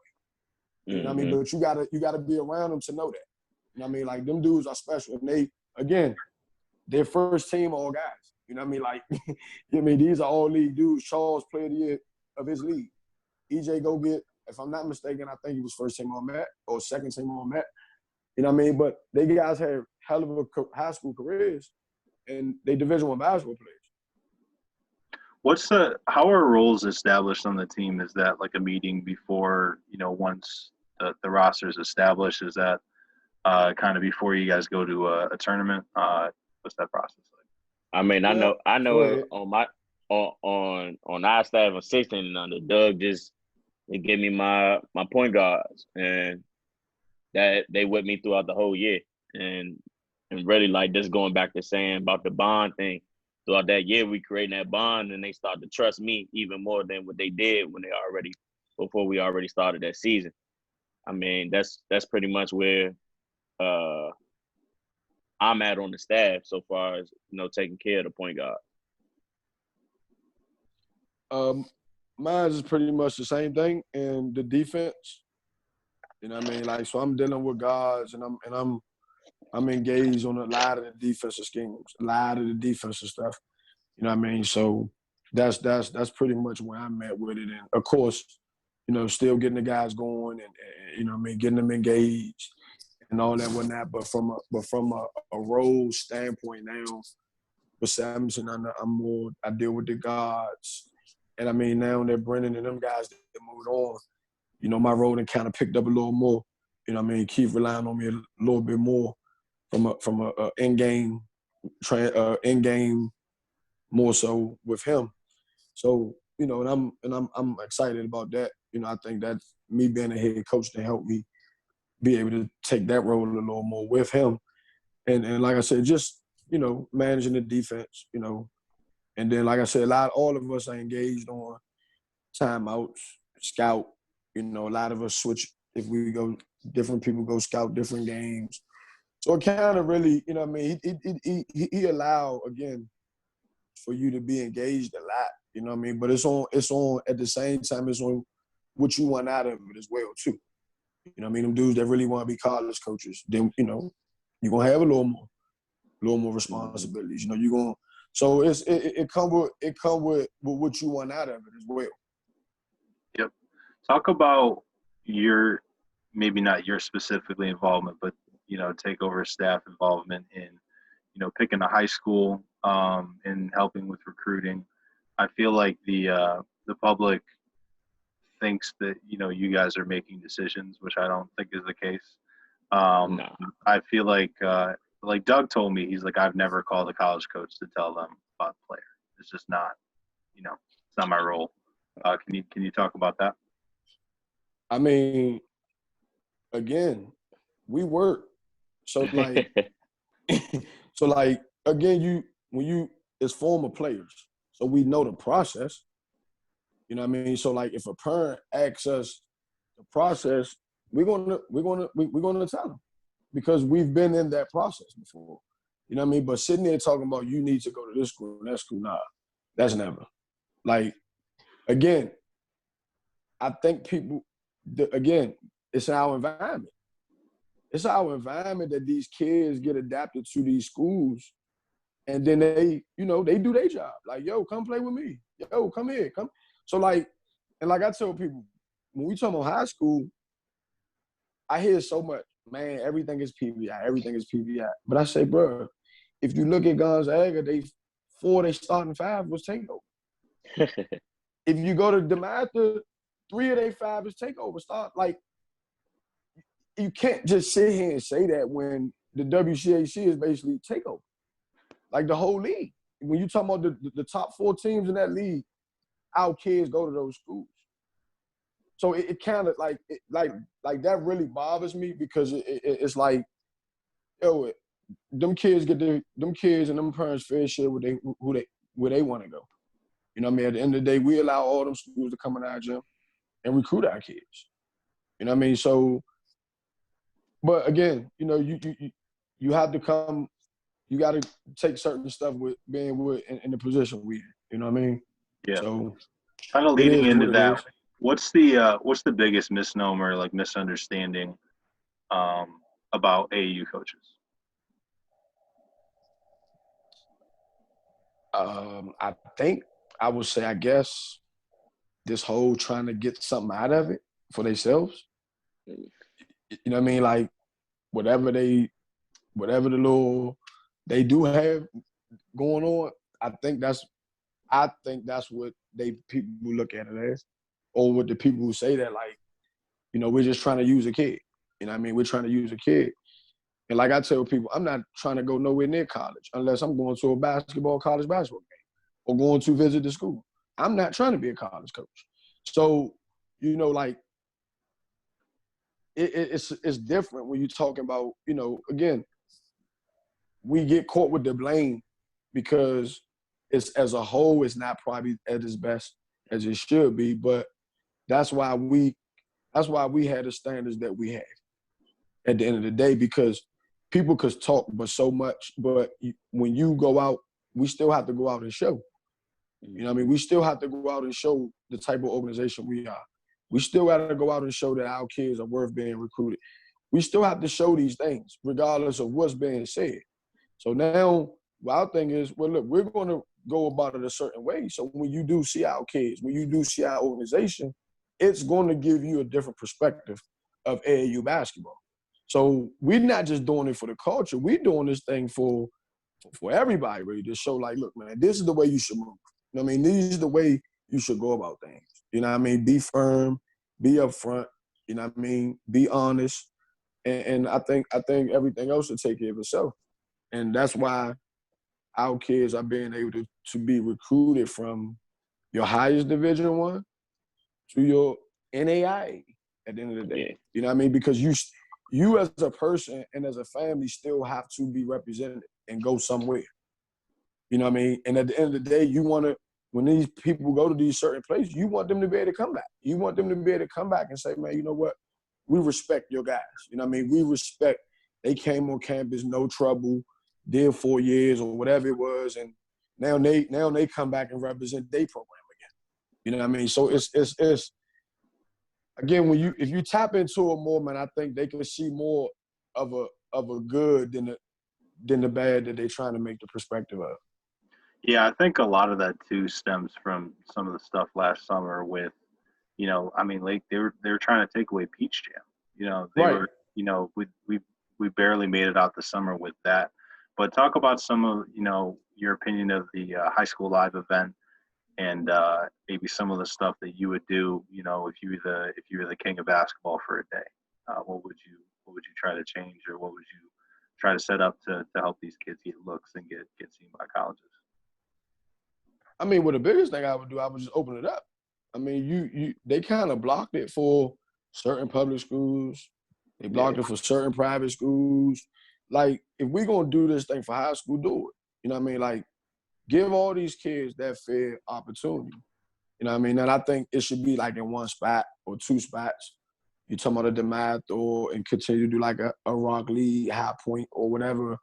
You know what I mean? But you gotta be around them to know that. You know what I mean? Like them dudes are special. And their first team all guys. You know what I mean? Like, you know what I mean? These are all league dudes. Charles Player of the Year of his league. EJ go get, if I'm not mistaken, I think he was first team on Met or second team on Met. You know what I mean? But they guys had hell of a high school careers and they Division I basketball players. How are roles established on the team? Is that like a meeting before, you know, once the roster is established? Is that kind of before you guys go to a tournament? What's that process like? I mean, I know on our staff of 16 and under, Doug just they give me my point guards, and that they with me throughout the whole year, and really like just going back to saying about the bond thing. Throughout that year, we created that bond, and they started to trust me even more than what they did before we already started that season. I mean, that's pretty much where I'm at on the staff so far as, you know, taking care of the point guard. Mine is pretty much the same thing, and the defense. You know what I mean? Like, so I'm dealing with guards, and I'm engaged on a lot of the defensive schemes, a lot of the defensive stuff. You know what I mean? So that's pretty much where I'm at with it. And of course, you know, still getting the guys going and you know what I mean, getting them engaged and all that whatnot. But from a role standpoint now, with Samson, I deal with the guards. And I mean, now that Brennan and them guys that moved on, you know, my role done kind of picked up a little more. You know what I mean? Keep relying on me a little bit more from a in-game more so with him. So, you know, and I'm excited about that. You know, I think that me being a head coach to help me be able to take that role a little more with him. And like I said, just, you know, managing the defense, you know. And then, like I said, all of us are engaged on timeouts, scout. You know, a lot of us switch if we go, different people go scout different games. So it kind of really, you know what I mean, he allowed, again, for you to be engaged a lot, you know what I mean? But it's on at the same time, it's on what you want out of it as well, too. You know what I mean? Them dudes that really want to be college coaches, then, you know, you're going to have a little more responsibilities. You know, you're going to, so it come with what you want out of it as well. Yep. Talk about maybe not your specifically involvement, but, you know, Takeover staff involvement in, you know, picking a high school and helping with recruiting. I feel like the public thinks that, you know, you guys are making decisions, which I don't think is the case. No. I feel like Doug told me, he's like, I've never called a college coach to tell them about the player. It's just not, you know, it's not my role. Can you talk about that? I mean, again, we work. So like, again, it's former players, so we know the process. You know what I mean? So like, if a parent asks us the process, we're gonna tell them because we've been in that process before. You know what I mean? But sitting there talking about you need to go to this school and that school, nah, that's never. Like, again, I think people, again, it's our environment. It's our environment that these kids get adapted to these schools, and then they, you know, they do their job. Like, yo, come play with me. yo, come here, come. So like, and like I tell people, when we talk about high school, I hear so much, man, everything is PBI, everything is PBI. But I say, bro, if you look at Gonzaga, they starting 5 was Takeover. If you go to DeMatha, 3 of their 5 is Takeover. Start like, you can't just sit here and say that when the WCAC is basically Takeover. Like the whole league. When you talk about the top 4 teams in that league, our kids go to those schools. So it kind of like that really bothers me because it's like, yo, them kids and them parents fair share where they want to go. You know what I mean? At the end of the day, we allow all them schools to come in our gym and recruit our kids. You know what I mean? So, but again, you know, you have to come. You got to take certain stuff with being in the position we in. You know what I mean? Yeah. So kind of leading into that, what's the biggest misnomer, like misunderstanding, about AAU coaches? I think I would say, I guess, this whole trying to get something out of it for themselves. You know what I mean? Like whatever the little they do have going on, I think that's what people look at it as, or what the people who say that, like, you know, we're just trying to use a kid. You know what I mean? We're trying to use a kid. And like I tell people, I'm not trying to go nowhere near college unless I'm going to a college basketball game or going to visit the school. I'm not trying to be a college coach. So, you know, like, it's different when you're talking about, you know, again, we get caught with the blame because it's, as a whole, it's not probably at its best as it should be. But that's why we had the standards that we have at the end of the day, because people could talk but so much, but when you go out, we still have to go out and show. You know what I mean? We still have to go out and show the type of organization we are. We still got to go out and show that our kids are worth being recruited. We still have to show these things, regardless of what's being said. So now, our thing is, well, look, we're going to go about it a certain way. So when you do see our kids, when you do see our organization, it's going to give you a different perspective of AAU basketball. So we're not just doing it for the culture. We're doing this thing for everybody, really, to show, like, look, man, this is the way you should move. You know what I mean? This is the way you should go about things. You know what I mean? Be firm, be upfront, you know what I mean? Be honest. And I think everything else will take care of itself. And that's why our kids are being able to be recruited from your highest Division I to your NAIA at the end of the day. Yeah. You know what I mean? Because you as a person and as a family still have to be represented and go somewhere. You know what I mean? And at the end of the day, you want to, when these people go to these certain places, you want them to be able to come back. You want them to be able to come back and say, man, you know what? We respect your guys. You know what I mean? We respect, they came on campus, no trouble, did 4 years or whatever it was, and now they come back and represent their program again. You know what I mean? So it's again, if you tap into it more, man, I think they can see more of a good than the bad that they're trying to make the perspective of. Yeah, I think a lot of that too stems from some of the stuff last summer with, you know, I mean, like they were trying to take away Peach Jam. You know, they were, you know, we barely made it out the summer with that. But talk about some of, you know, your opinion of the high school live event, and maybe some of the stuff that you would do, you know, if you were the king of basketball for a day. What would you try to change, or what would you try to set up to help these kids get looks and get seen by colleges? I mean, well, the biggest thing I would do, I would just open it up. I mean, they kind of blocked it for certain public schools. They blocked it for certain private schools. Like, if we're going to do this thing for high school, do it. You know what I mean? Like, give all these kids that fair opportunity. You know what I mean? And I think it should be like in one spot or two spots. You're talking about a DeMath and continue to do like a Rock League, High Point, or whatever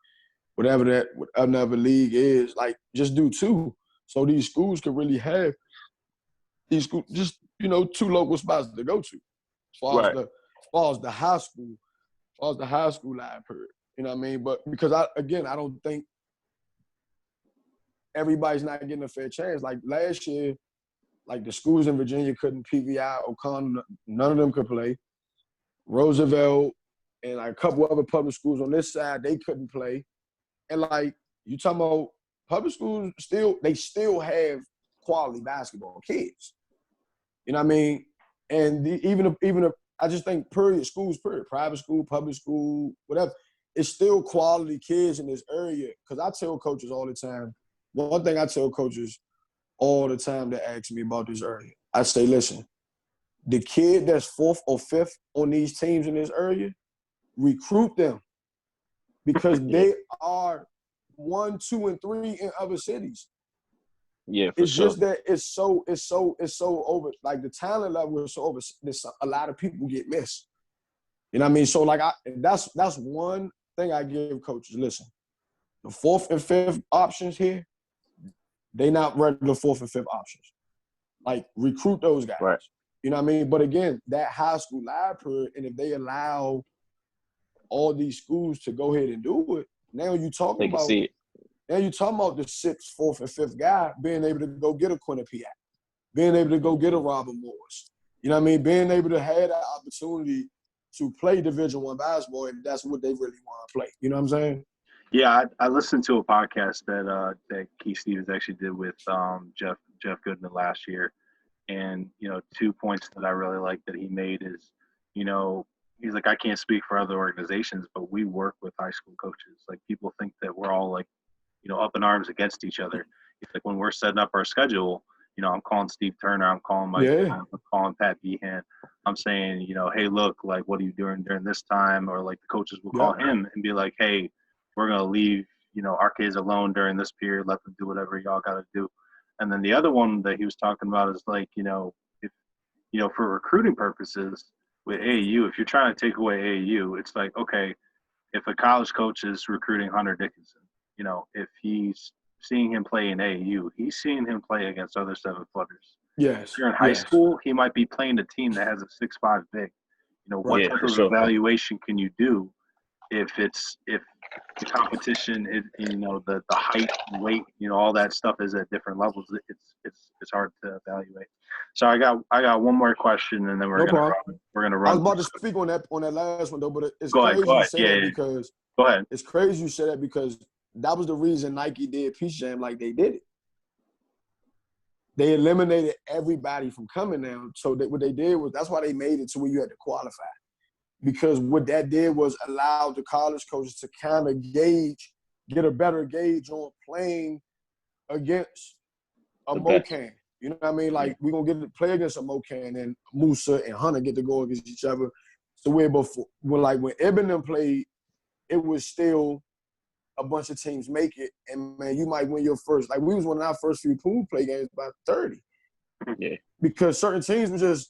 that another league is. Like, just do two. So these schools can really have these schools, just, you know, two local spots to go to. As far as the high school live period. You know what I mean? But because I don't think, everybody's not getting a fair chance. Like last year, like the schools in Virginia couldn't, PVI, O'Connell, none of them could play. Roosevelt and like a couple other public schools on this side, they couldn't play. And like you talking about public schools, they still have quality basketball kids. You know what I mean? And even if I just think schools, private school, public school, whatever, it's still quality kids in this area. Because I tell coaches all the time, one thing I tell coaches all the time that ask me about this area, I say, listen, the kid that's 4th or 5th on these teams in this area, recruit them because they are 1, 2, and 3 in other cities. Yeah, for it's sure. just that it's so over. Like the talent level is so over. A lot of people get missed. You know what I mean? So like that's one thing I give coaches. Listen, the 4th and 5th options here, they not regular 4th and 5th options. Like recruit those guys. Right. You know what I mean? But again, that high school library, and if they allow all these schools to go ahead and do it, now you talking about. See it. Now you're talking about the 6th, 4th, and 5th guy being able to go get a Quinnipiac, being able to go get a Robert Morris. You know what I mean? Being able to have that opportunity to play Division I basketball if that's what they really want to play. You know what I'm saying? Yeah, I listened to a podcast that Keith Stevens actually did with Jeff Goodman last year, and 2 points that I really like that he made is, he's like, I can't speak for other organizations, but we work with high school coaches. Like people think that we're all like, up in arms against each other. It's like when we're setting up our schedule, I'm calling Steve Turner, I'm calling Mike, I'm calling Pat Behan. I'm saying, hey, look, like, what are you doing during this time? Or like the coaches will call him and be like, hey, we're going to leave, our kids alone during this period. Let them do whatever y'all got to do. And then the other one that he was talking about is like, if, for recruiting purposes with AAU, if you're trying to take away AAU, it's like, okay, if a college coach is recruiting Hunter Dickinson, if he's seeing him play in AAU, he's seeing him play against other 7-footers. Yes. If you're in high school, he might be playing a team that has a 6'5" big. What type of evaluation can you do if the competition is, the height, weight, all that stuff is at different levels. It's hard to evaluate. So I got one more question, and then we're gonna run. I was about to speak on that last one though, but it's go crazy ahead. you say that because go ahead. It's crazy you say that because that was the reason Nike did Peach Jam like they did it. They eliminated everybody from coming now. So what they did was that's why they made it to where you had to qualify. Because what that did was allow the college coaches to kind of get a better gauge on playing against a Mocan. You know what I mean? Like, we're going to get to play against a Mocan, and Musa and Hunter get to go against each other. So when Ibn played, it was still a bunch of teams make it. And, man, you might win your first. Like, we was one of our first few pool play games by 30. Yeah. Because certain teams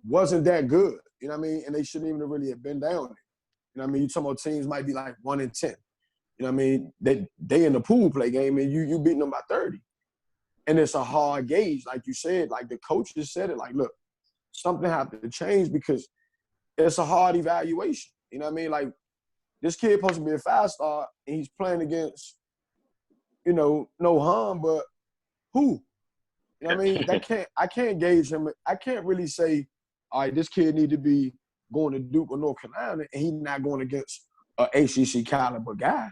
wasn't that good. You know what I mean? And they shouldn't even really have been down there. You know what I mean? You talking about teams might be like 1 and 10. You know what I mean? They in the pool play game and you beating them by 30. And it's a hard gauge, like you said. Like the coaches said it, like, look, something have to change because it's a hard evaluation. You know what I mean? Like, this kid supposed to be a 5-star and he's playing against, no harm, but who? You know what I mean? I can't gauge him. I can't really say, all right, this kid need to be going to Duke or North Carolina, and he's not going against an ACC caliber guy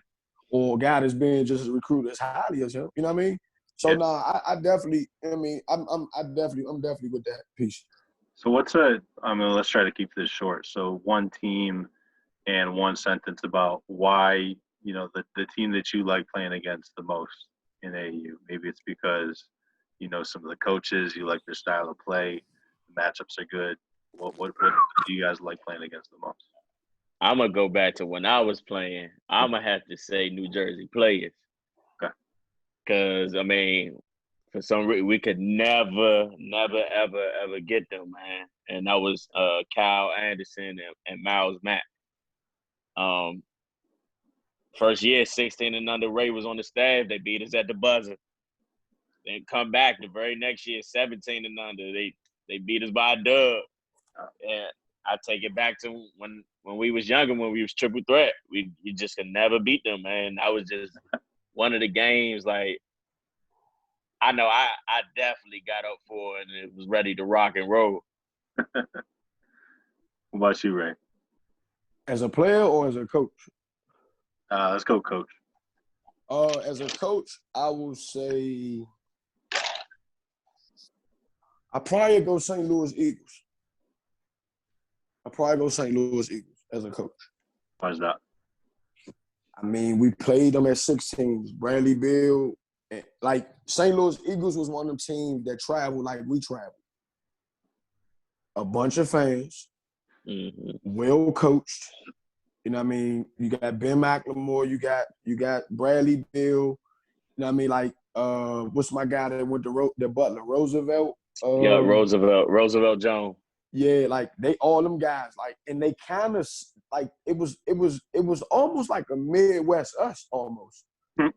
or a guy that's being just recruited as highly as him. You know what I mean? So I definitely. I mean, I'm definitely with that piece. So let's try to keep this short. So one team and one sentence about why the team that you like playing against the most in AAU. Maybe it's because some of the coaches, you like their style of play, the matchups are good. What do you guys like playing against the most? I'm going to go back to when I was playing. I'm going to have to say New Jersey players. Okay. Because, I mean, for some reason, we could never, ever get them, man. And that was Kyle Anderson and Miles Mack. First year, 16 and under, Ray was on the staff. They beat us at the buzzer. Then come back the very next year, 17 and under. They beat us by a dub. And I take it back to when we was younger, when we was triple threat. You just could never beat them, man. That was just one of the games, like, I know I definitely got up for it and it was ready to rock and roll. What about you, Ray? As a player or as a coach? Let's go, coach. As a coach, I will say I probably go St. Louis Eagles. As a coach. Why's that? I mean, we played them at 6 teams. Bradley Beal, like St. Louis Eagles was one of them teams that traveled like we traveled. A bunch of fans, well coached. You know what I mean? You got Ben McLemore, you got Bradley Beal. You know what I mean? Like, what's my guy that went to the Butler? Roosevelt? Roosevelt Jones. Yeah, like they all them guys, like, and they kind of like it was almost like a Midwest us almost.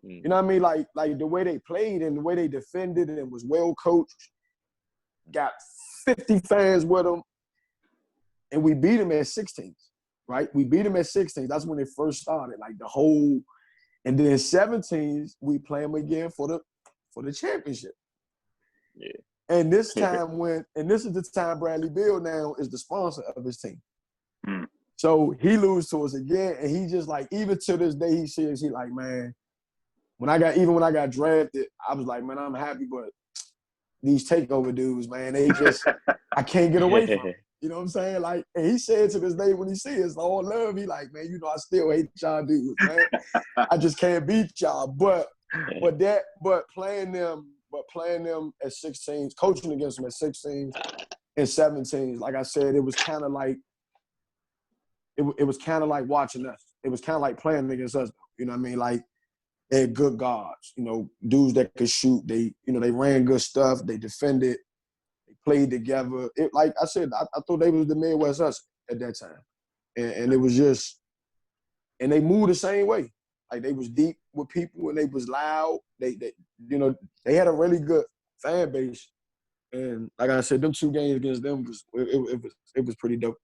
You know what I mean? Like the way they played and the way they defended and was well coached. Got 50 fans with them, and we beat them at 16s, right? We beat them at 16s. That's when they first started, like the whole. And then 17s, we play them again for the championship. Yeah. And this time this is the time Bradley Beal now is the sponsor of his team. So he loses to us again, and he just like, even to this day, he says, he like, man, when I got drafted, I was like, man, I'm happy, but these takeover dudes, man, they just, I can't get away from them. You know what I'm saying? Like, and he said to this day when he sees us, all love, he like, man, you know, I still hate y'all dudes, man. I just can't beat y'all. But playing them at 16s, coaching against them at 16s and 17s, like I said, it was kind of like it was kind of like watching us. It was kind of like playing against us. You know what I mean? Like, they had good guards, you know, dudes that could shoot. They ran good stuff. They defended. They played together. Like I said, I thought they was the Midwest us at that time, and it was just, and they moved the same way. Like, they was deep with people and they was loud. They had a really good fan base, and like I said, them 2 games against them was pretty dope.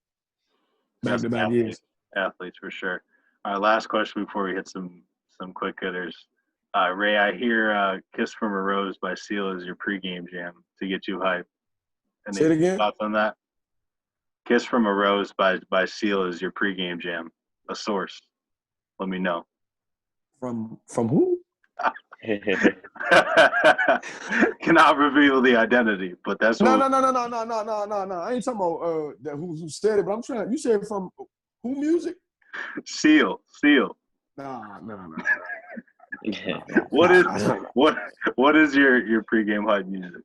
Back to back years. Athletes for sure. All right, last question before we hit some quick hitters. Ray, I hear "Kiss from a Rose" by Seal is your pregame jam to get you hyped. Say it again. Thoughts on that? "Kiss from a Rose" by Seal is your pregame jam. A source. Let me know. From who? Cannot reveal the identity, but that's No. I ain't talking about who said it, but I'm trying. You said from who music? Seal. No. What is your pregame hype music?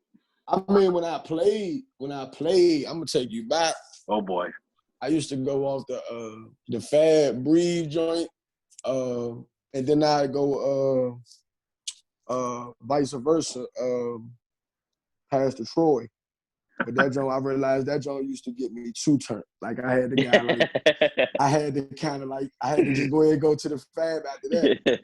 I mean, when I played, I'm gonna take you back. Oh boy. I used to go off the Fad Breathe joint, and then I go vice versa, past the Troy. But that joint, I realized that joint used to get me too turned. Like, I had to I had to just go ahead and go to the Fab after that.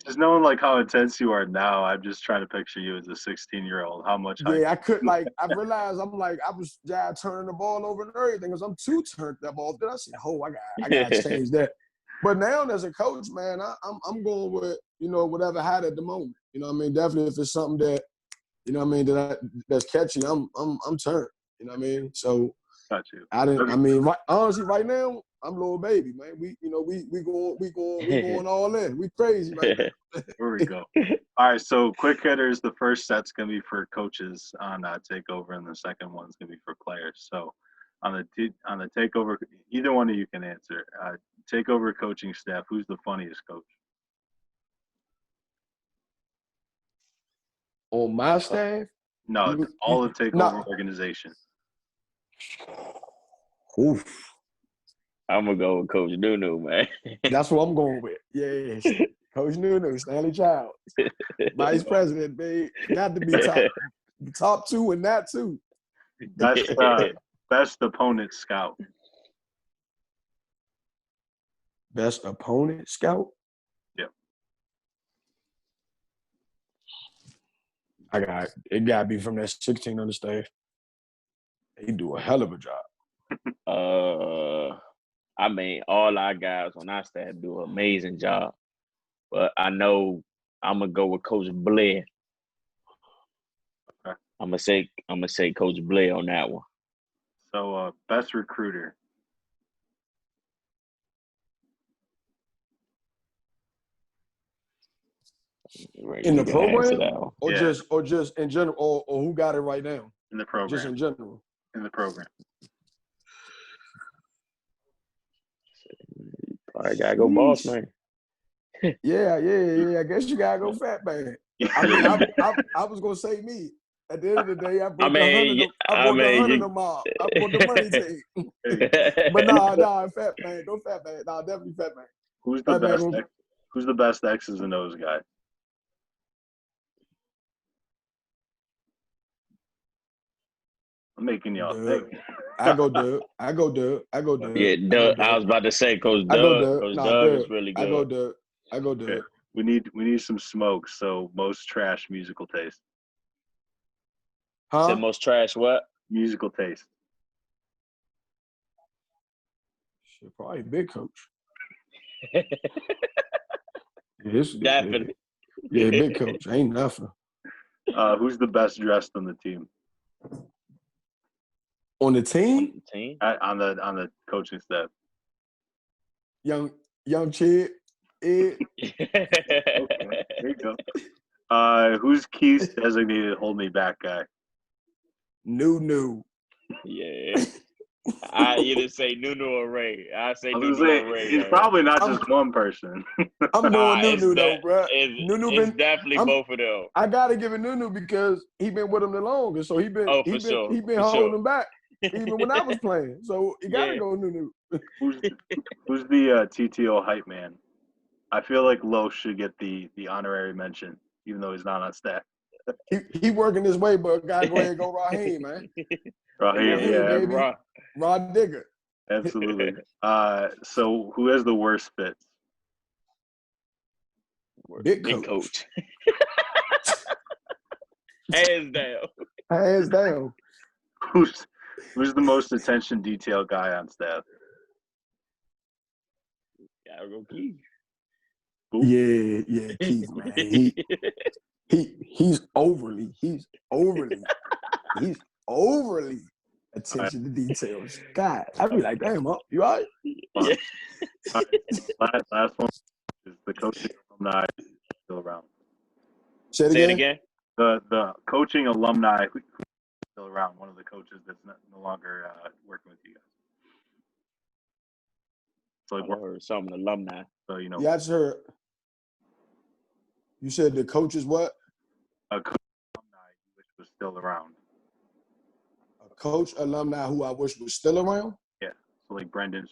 Just knowing like how intense you are now, I'm just trying to picture you as a 16-year-old. How much? Yeah, I could I realized I was turning the ball over and everything because I'm too turned up off. Then I said, I gotta change that. But now as a coach, man, I'm going with, you know, whatever I had at the moment. You know what I mean? Definitely if it's something that, you know what I mean, that's catchy, I'm turned. You know what I mean? So got you. Honestly, right now, I'm Lil Baby, man. We going all in. We crazy right now. Here we go. All right, so quick hitters. The first set's gonna be for coaches on Takeover, and the second one's gonna be for players. So on the Takeover, either one of you can answer. Takeover coaching staff. Who's the funniest coach? On my staff? No, all of Takeover organization. Oof. I'm gonna go with Coach Nunu, man. That's what I'm going with. Yeah. Coach Nunu, Stanley Childs, Vice President, babe. Got to be top 2 and that too. Best opponent scout. Best opponent scout? Yep. It got to be from that 16 on the staff. They do a hell of a job. I mean, all our guys on our staff do an amazing job. But I know I'm going to go with Coach Blair I'm gonna say Coach Blair on that one. So best recruiter. Ray, In you the can answer program, that one. or Yeah. just in general, or who got it right now? In the program. Just in general. In the program. All right, gotta go, boss man. Yeah. I guess you gotta go, fat man. I mean, I was gonna say me. At the end of the day, I brought the 100 of them out. I brought the money team. But nah, fat man, go fat man. Nah, definitely fat man. Who's the best X's and O's guy? I'm making y'all think. I go Dub. Yeah, Doug. I was about to say Coach Doug. Coach Doug is really good. I go Dub. Okay. We need some smoke. So most trash musical taste. Said most trash what? Musical taste. Shit, probably big coach. Definitely. Yeah, big coach. Ain't nothing. Who's the best dressed on the team? On the team? On the coaching staff. Young Chid. Ed. Okay, there you go. Who's Keith's designated hold me back guy? New. Yeah. I either say Nunu or Ray. I say Nunu or Ray. It's probably not just one person. I'm going Nunu though, bro. It's definitely both of them. I gotta give it Nunu because he been with him the longest, so he been holding him back even when I was playing. So you gotta go Nunu. Who's the TTO hype man? I feel like Lowe should get the honorary mention, even though he's not on staff. He working his way, but gotta go ahead and go Raheem, man. Raheem, yeah, baby. Rod Digger. Absolutely. So who has the worst fits? Big coach. Hands down. Who's the most attention detail guy on staff? Gotta go Keith. Yeah, Keith, man. He's overly attention to details. God, I'd be like, damn, you all right? Yeah. All right. Last one is the coaching alumni still around. Say it again. The coaching alumni who's still around. One of the coaches that's no longer working with you guys. So I heard some alumni. So Yeah, I just heard. You said the coach is what? A coach alumni which was still around. A coach alumni who I wish was still around? Yeah. So like Brendan,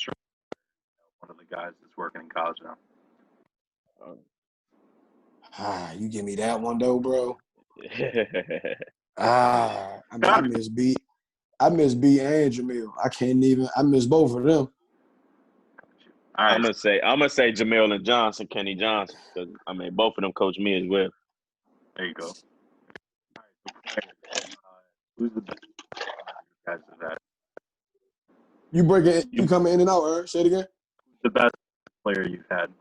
one of the guys that's working in college now. You give me that one though, bro. I miss B and Jamil. I miss both of them. Right. I'm gonna say Jamil and Johnson, Kenny Johnson, because both of them coach me as well. There you go. All right, so who's the best guys of that? You coming in and out, Say it again. Who's the best player you've had?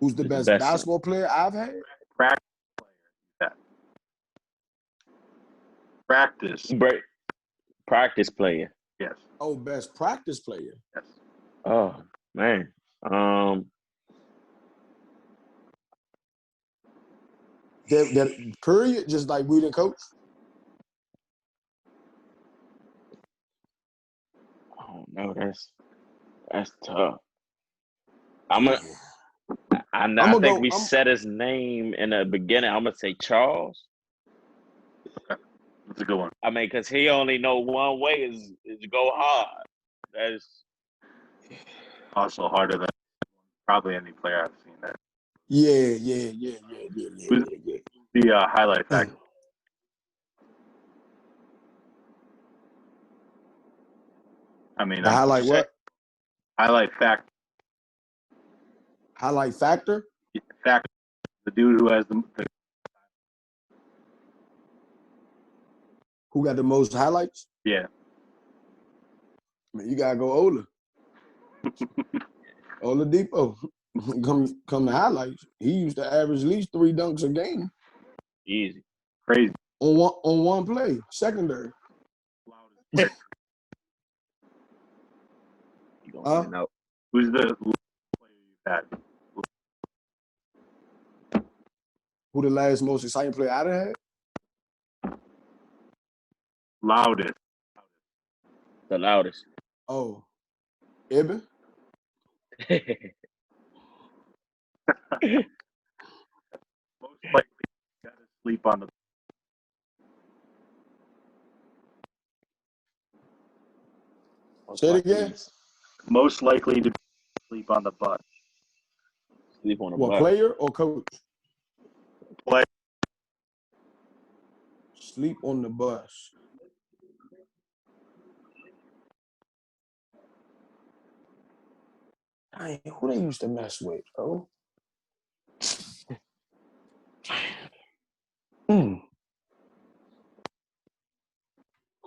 Who's the best basketball player I've had? Practice player you've had. Practice player. Yes. Oh, best practice player. Yes. Oh man. That period, just like we didn't coach. Oh no, that's tough. I think we said his name in the beginning. I'm gonna say Charles. Okay. That's a good one. Because he only know one way is go hard. That's also harder than probably any player I've seen that. Yeah. The highlight factor. The highlight what? Highlight factor. Highlight factor? Factor. The dude who has the who got the most highlights? Yeah. You gotta go Ola. Oladipo. Come to highlights. He used to average at least 3 dunks a game. Easy. Crazy. on one play, secondary. You gonna find out. Who's the player you had? Who the last most exciting player I done had? Loudest. The loudest. Oh, Ibn. Most likely you gotta sleep on the Say it again. most likely to sleep on the bus. Sleep on a What, bus. player or coach? Play. Sleep on the bus. Dang, who they used to mess with, bro? Who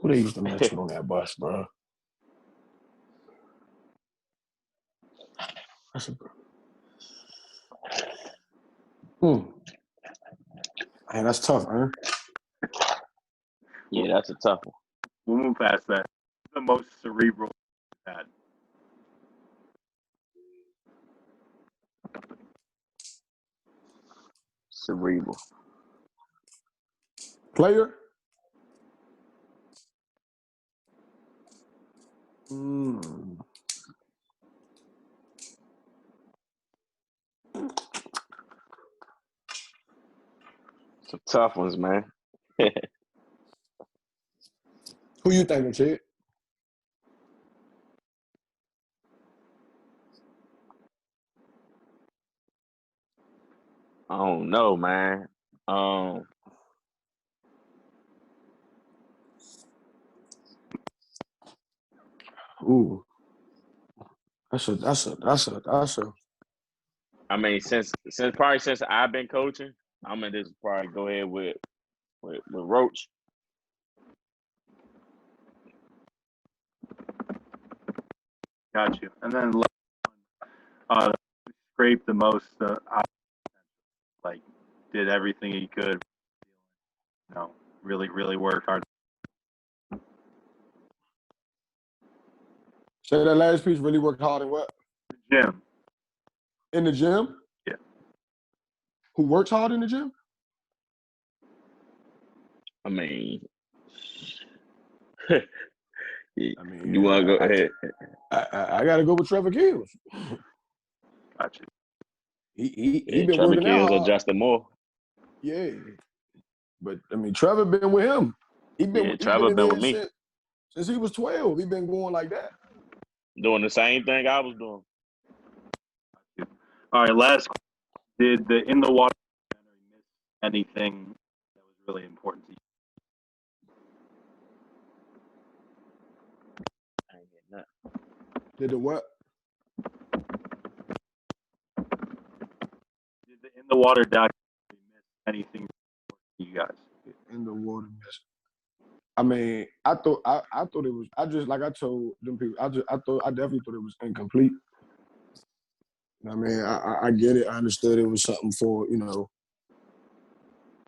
they used to mess with on that bus, bro? That's a Man, that's tough, man. Yeah, that's a tough one. We'll move past that. The most cerebral you had. Cerebral. Player? Some tough ones, man. Who you thinking, Chid? I don't know, man. Ooh. That's a I mean, since I've been coaching, I'm gonna just probably go ahead with Roach. Got you. And then scraped the most like did everything he could, you know, really worked hard. Say that last piece, really worked hard in what? Gym. In the gym? Yeah. Who works hard in the gym? I mean, you want to go ahead? I got to go with Trevor Kills. Got you. He been Trevor working out Kills or hard. Justin Moore. Yeah. But, I mean, Trevor been with him. Trevor been with me. Since he was 12. He been going like that. Doing the same thing I was doing. All right, last question. Did the In the Water documentary miss anything that was really important to you? I ain't getting that. Did the what? Did the In the Water documentary miss anything to you guys? In the water miss. I mean, I thought it was. I just like I told them people. I definitely thought it was incomplete. I mean, I get it. I understood it was something for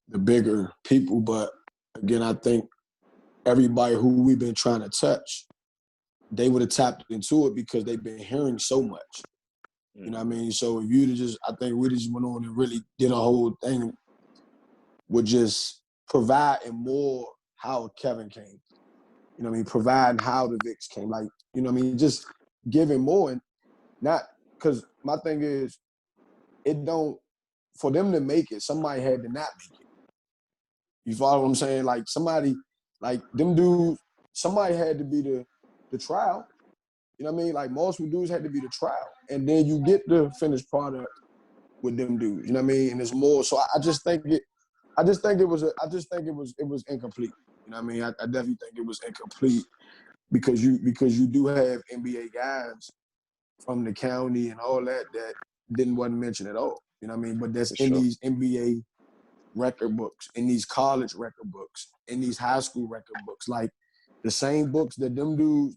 the bigger people, but again, I think everybody who we've been trying to touch, they would have tapped into it because they've been hearing so much. You know what I mean? So if you I think we just went on and really did a whole thing with just providing more how Kevin came. You know what I mean? Providing how the Vicks came. Like, you know what I mean? Just giving more and not because my thing is for them to make it, somebody had to not make it. You follow what I'm saying? Like somebody, like them dudes, somebody had to be the trial. You know what I mean? Like most dudes had to be the trial. And then you get the finished product with them dudes. You know what I mean? And there's more. So I just think it was incomplete. You know what I mean? I definitely think it was incomplete because you do have NBA guys from the county and all that wasn't mentioned at all. You know what I mean? But that's in these NBA record books, in these college record books, in these high school record books. Like the same books that them dudes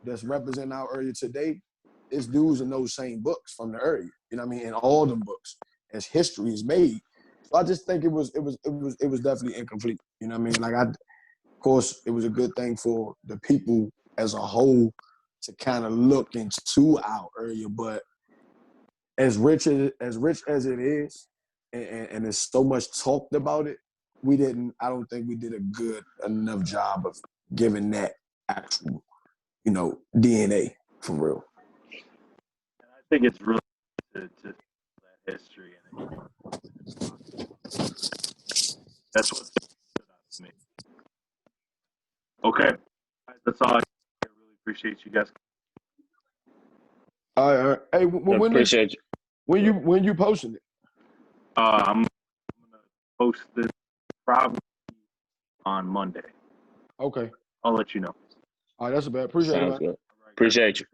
that's representing our area today, it's dudes in those same books from the area. You know what I mean? In all them books, as history is made. I just think it was definitely incomplete. You know what I mean? Like of course, it was a good thing for the people as a whole to kind of look into our area, but as rich as it is, and there's so much talked about it, I don't think we did a good enough job of giving that actual, DNA for real. And I think it's really to that history and that's what stood out to me. Okay, that's all. I really appreciate you guys. All right. Hey, Appreciate you. when you posting it? I'm gonna post this probably on Monday. Okay. I'll let you know. All right, that's a bad. Appreciate it, man. Sounds good. Appreciate you.